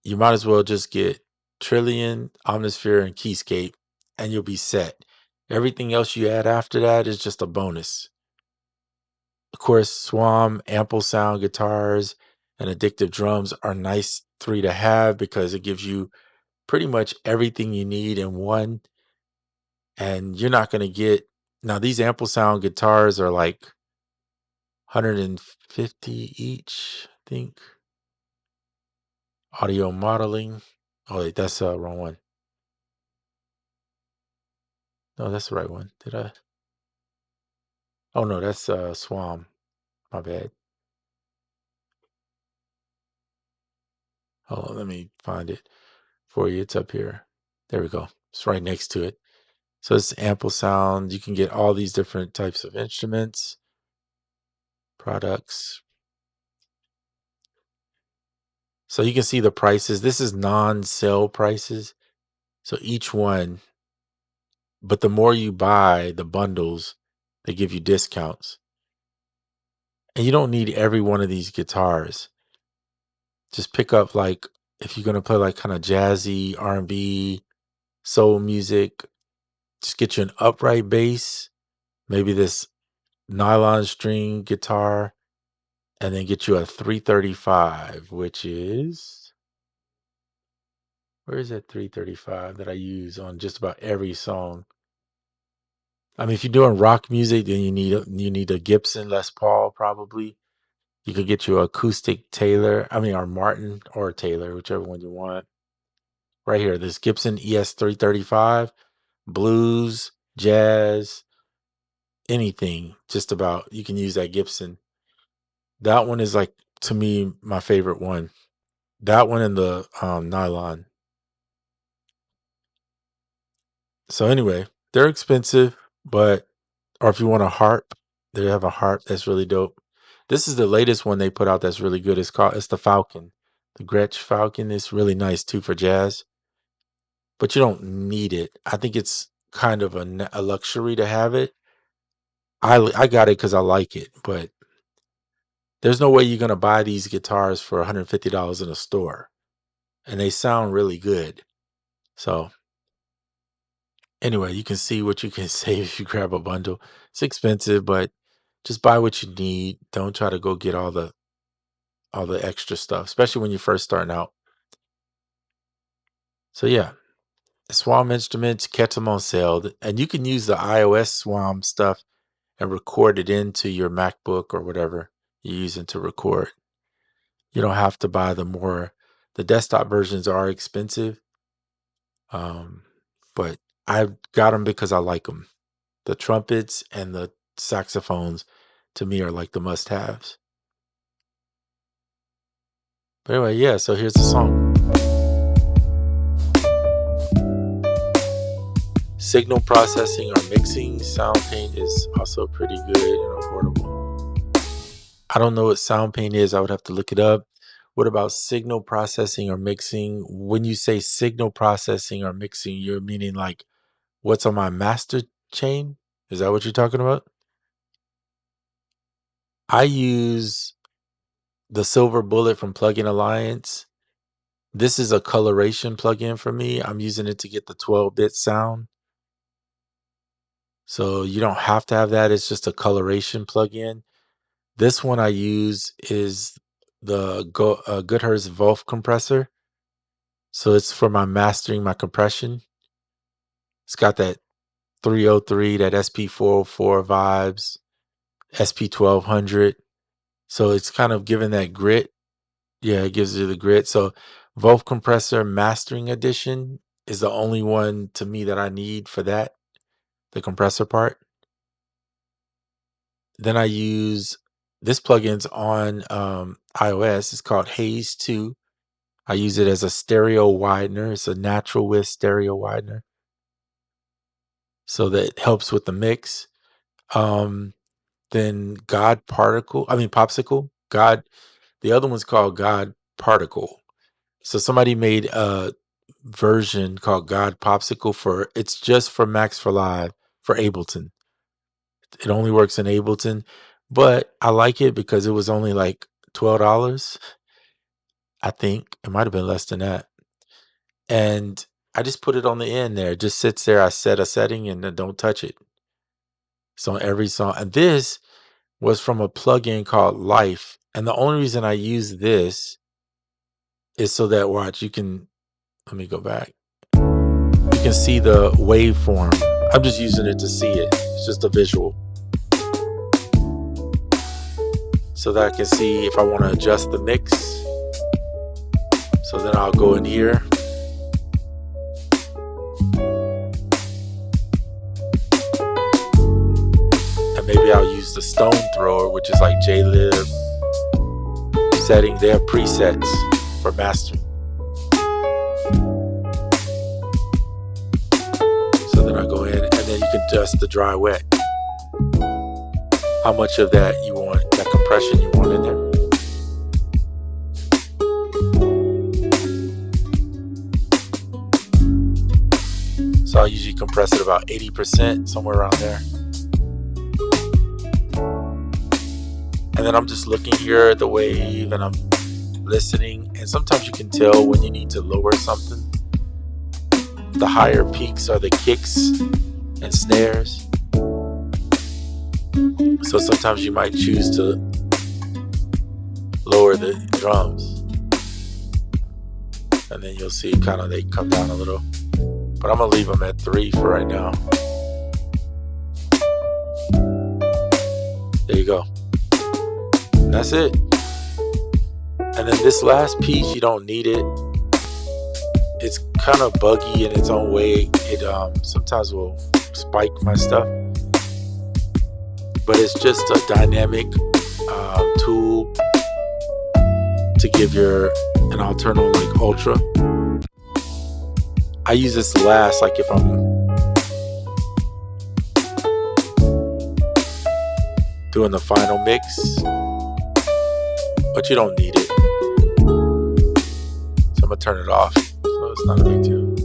You might as well just get Trillion, Omnisphere, and Keyscape, and you'll be set. Everything else you add after that is just a bonus. Of course, Swam, ample sound guitars, and addictive drums are nice 3 to have because it gives you pretty much everything you need in one. And you're not going to get now, these ample sound guitars are like 150 each, I think. Audio modeling. Oh, wait, that's the wrong one. No, that's the right one. Did I? Oh no, that's Swam. My bad. Hold on, let me find it for you. It's up here. There we go. It's right next to it. So it's ample sound. You can get all these different types of instruments, products. So you can see the prices. This is non-sale prices. So each one, but the more you buy the bundles, they give you discounts. And you don't need every one of these guitars. Just pick up like if you're gonna play like kind of jazzy R&B, soul music, just get you an upright bass, maybe this nylon string guitar, and then get you a 335, which is where is that 335 that I use on just about every song? I mean, if you're doing rock music, then you need a Gibson Les Paul probably. You could get you an acoustic Taylor, I mean, or Martin or Taylor, whichever one you want. Right here, this Gibson ES335, blues, jazz, anything, just about. You can use that Gibson. That one is like, to me, my favorite one. That one and the nylon. So anyway, they're expensive, but or if you want a harp, they have a harp that's really dope. This is the latest one they put out that's really good. It's the Falcon. The Gretsch Falcon is really nice too for jazz, but you don't need it. I think it's kind of a luxury to have it. I got it because I like it, but there's no way you're gonna buy these guitars for $150 in a store, and they sound really good. So anyway, you can see what you can save if you grab a bundle. It's expensive, but just buy what you need. Don't try to go get all the extra stuff, especially when you're first starting out. So yeah, Swam instruments, catch them on sale, and you can use the iOS Swam stuff and record it into your MacBook or whatever you're using to record. You don't have to buy the desktop versions are expensive, um, but I got them because I like them. The trumpets and the saxophones, to me, are like the must-haves. But anyway, yeah. So here's the song. Signal processing or mixing, SoundPaint is also pretty good and affordable. I don't know what SoundPaint is. I would have to look it up. What about signal processing or mixing? When you say signal processing or mixing, you're meaning like what's on my master chain? Is that what you're talking about? I use the Silver Bullet from Plugin Alliance. This is a coloration plugin for me. I'm using it to get the 12-bit sound. So you don't have to have that. It's just a coloration plugin. This one I use is the Goodhertz Wolf compressor. So it's for my mastering, my compression. It's got that 303, that SP404 vibes, SP1200. So it's kind of giving that grit. Yeah, it gives you the grit. So Wolf compressor mastering edition is the only one to me that I need for that, the compressor part. Then I use this plugin's on iOS. It's called Haze 2. I use it as a stereo widener. It's a natural width stereo widener. So that helps with the mix. Then Popsicle. The other one's called God Particle. So somebody made a version called God Popsicle it's just for Max for Live for Ableton. It only works in Ableton, but I like it because it was only like $12. I think it might have been less than that. And I just put it on the end there. It just sits there. I set a setting and then don't touch it. So on every song. And this was from a plugin called Life. And the only reason I use this is so that let me go back. You can see the waveform. I'm just using it to see it. It's just a visual. So that I can see if I want to adjust the mix. So then I'll go in here. And maybe I'll use the stone thrower, which is like JLib setting. They have presets for mastering. So then I go in and then you can adjust the dry wet. How much of that you want, that compression you want in there. So I usually compress it about 80%, somewhere around there. And then I'm just looking here at the wave and I'm listening. And sometimes you can tell when you need to lower something. The higher peaks are the kicks and snares. So sometimes you might choose to lower the drums. And then you'll see kind of they come down a little. But I'm going to leave them at 3 for right now. There you go. And that's it. And then this last piece, you don't need it. It's kind of buggy in its own way. It sometimes will spike my stuff. But it's just a dynamic tool to give an alternate like ultra. I use this last, like if I'm doing the final mix, but you don't need it. So I'm gonna turn it off, so it's not a big deal.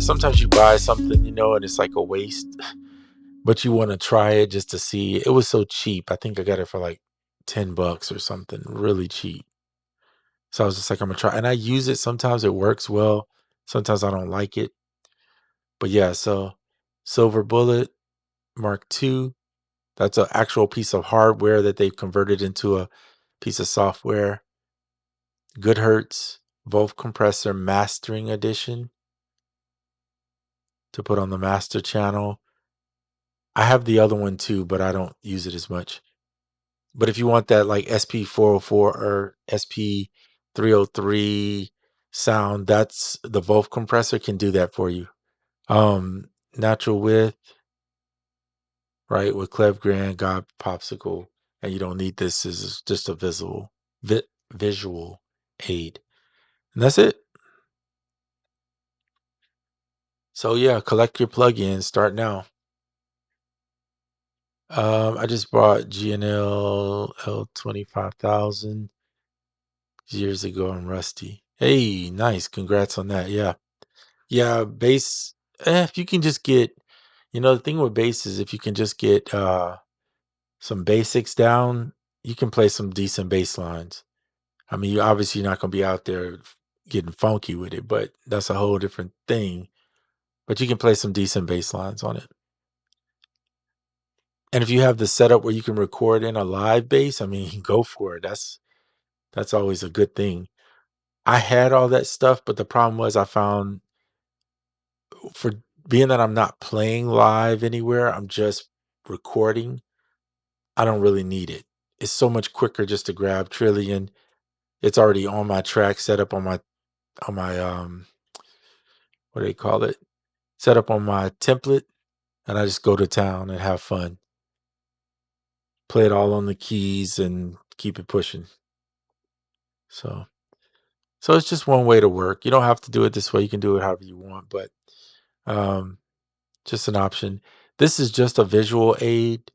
Sometimes you buy something, and it's like a waste, but you want to try it just to see. It was so cheap. I think I got it for like $10 or something, really cheap. So I was just like, I'm gonna try, and I use it. Sometimes it works well. Sometimes I don't like it. But yeah, so Silver Bullet Mark II. That's an actual piece of hardware that they've converted into a piece of software. Goodhertz Wolf Compressor Mastering Edition to put on the master channel. I have the other one too, but I don't use it as much. But if you want that like SP404 or SP303 sound, that's the Wolf compressor can do that for you. Natural width, right, with Clef Grand, God Popsicle, and you don't need this. This is just a visual aid. And that's it. So yeah, collect your plugins. Start now. I just bought GNL L 25,000 years ago on Rusty. Hey, nice. Congrats on that. Yeah. Yeah, bass. If you can just get, the thing with bass is if you can just get some basics down, you can play some decent bass lines. I mean, you obviously not gonna be out there getting funky with it, but that's a whole different thing. But you can play some decent bass lines on it. And if you have the setup where you can record in a live bass, I mean, go for it. That's always a good thing. I had all that stuff, but the problem was I found for being that I'm not playing live anywhere, I'm just recording. I don't really need it. It's so much quicker just to grab Trillion. It's already on my track, set up on my what do they call it? Set up on my template, and I just go to town and have fun. Play it all on the keys and keep it pushing. So so it's just one way to work. You don't have to do it this way. You can do it however you want, but um just an option. This is just a visual aid.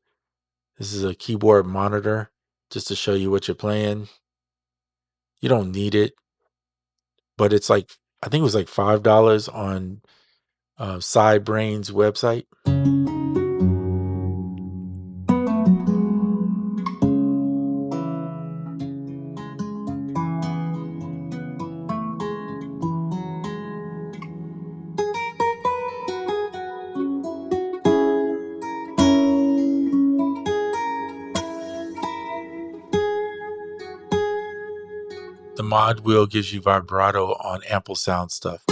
This is a keyboard monitor just to show you what you're playing. You don't need it, but it's like I think it was like $5 on Sidebrain's website. The mod wheel gives you vibrato on ample sound stuff.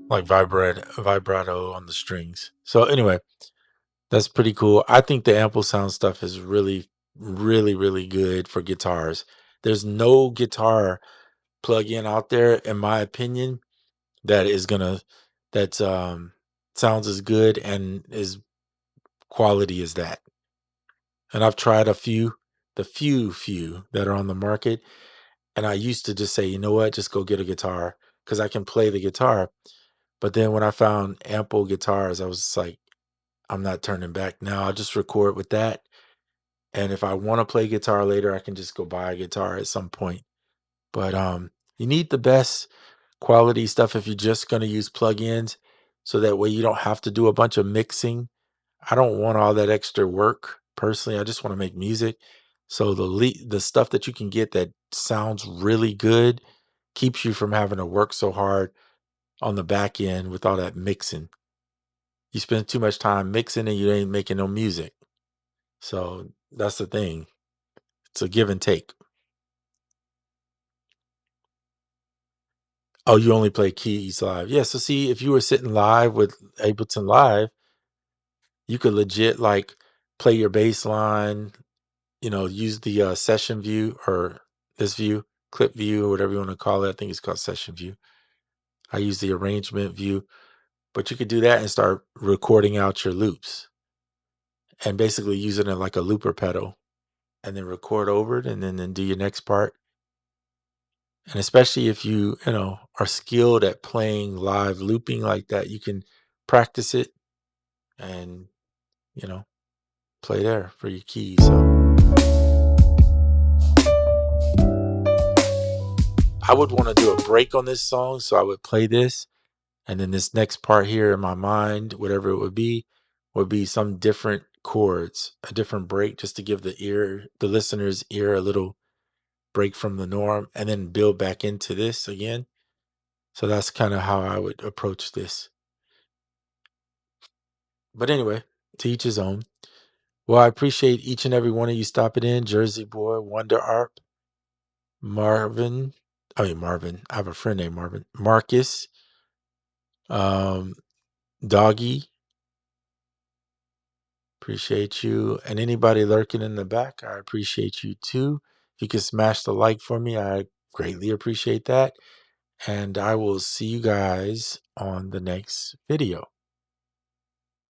Like vibrato on the strings. So anyway, that's pretty cool. I think the ample sound stuff is really, really, really good for guitars. There's no guitar plug-in out there, in my opinion, that is gonna that sounds as good and as quality as that. And I've tried the few that are on the market, and I used to just say, you know what, just go get a guitar because I can play the guitar. But then when I found ample guitars, I was just like, I'm not turning back now. I'll just record with that. And if I want to play guitar later, I can just go buy a guitar at some point. But you need the best quality stuff if you're just going to use plugins so that way you don't have to do a bunch of mixing. I don't want all that extra work personally. I just want to make music. So the stuff that you can get that sounds really good keeps you from having to work so hard on the back end with all that mixing. You spend too much time mixing and you ain't making no music. So that's the thing. It's a give and take. Oh, you only play keys live. Yeah, so see, if you were sitting live with Ableton Live, you could legit like play your bass line, use the session view or this view, clip view, or whatever you want to call it. I think it's called session view. I use the arrangement view, but you could do that and start recording out your loops and basically use it in like a looper pedal and then record over it and then do your next part. And especially if you are skilled at playing live looping like that, you can practice it and, you know, play there for your keys. So I would want to do a break on this song. So I would play this. And then this next part here in my mind, whatever it would be some different chords, a different break just to give the listener's ear a little break from the norm and then build back into this again. So that's kind of how I would approach this. But anyway, to each his own. Well, I appreciate each and every one of you stopping in. Jersey Boy, Wonder Art, Marvin. Marvin. I have a friend named Marvin. Marcus, um, Doggy. Appreciate you. And anybody lurking in the back, I appreciate you too. If you could smash the like for me, I greatly appreciate that. And I will see you guys on the next video.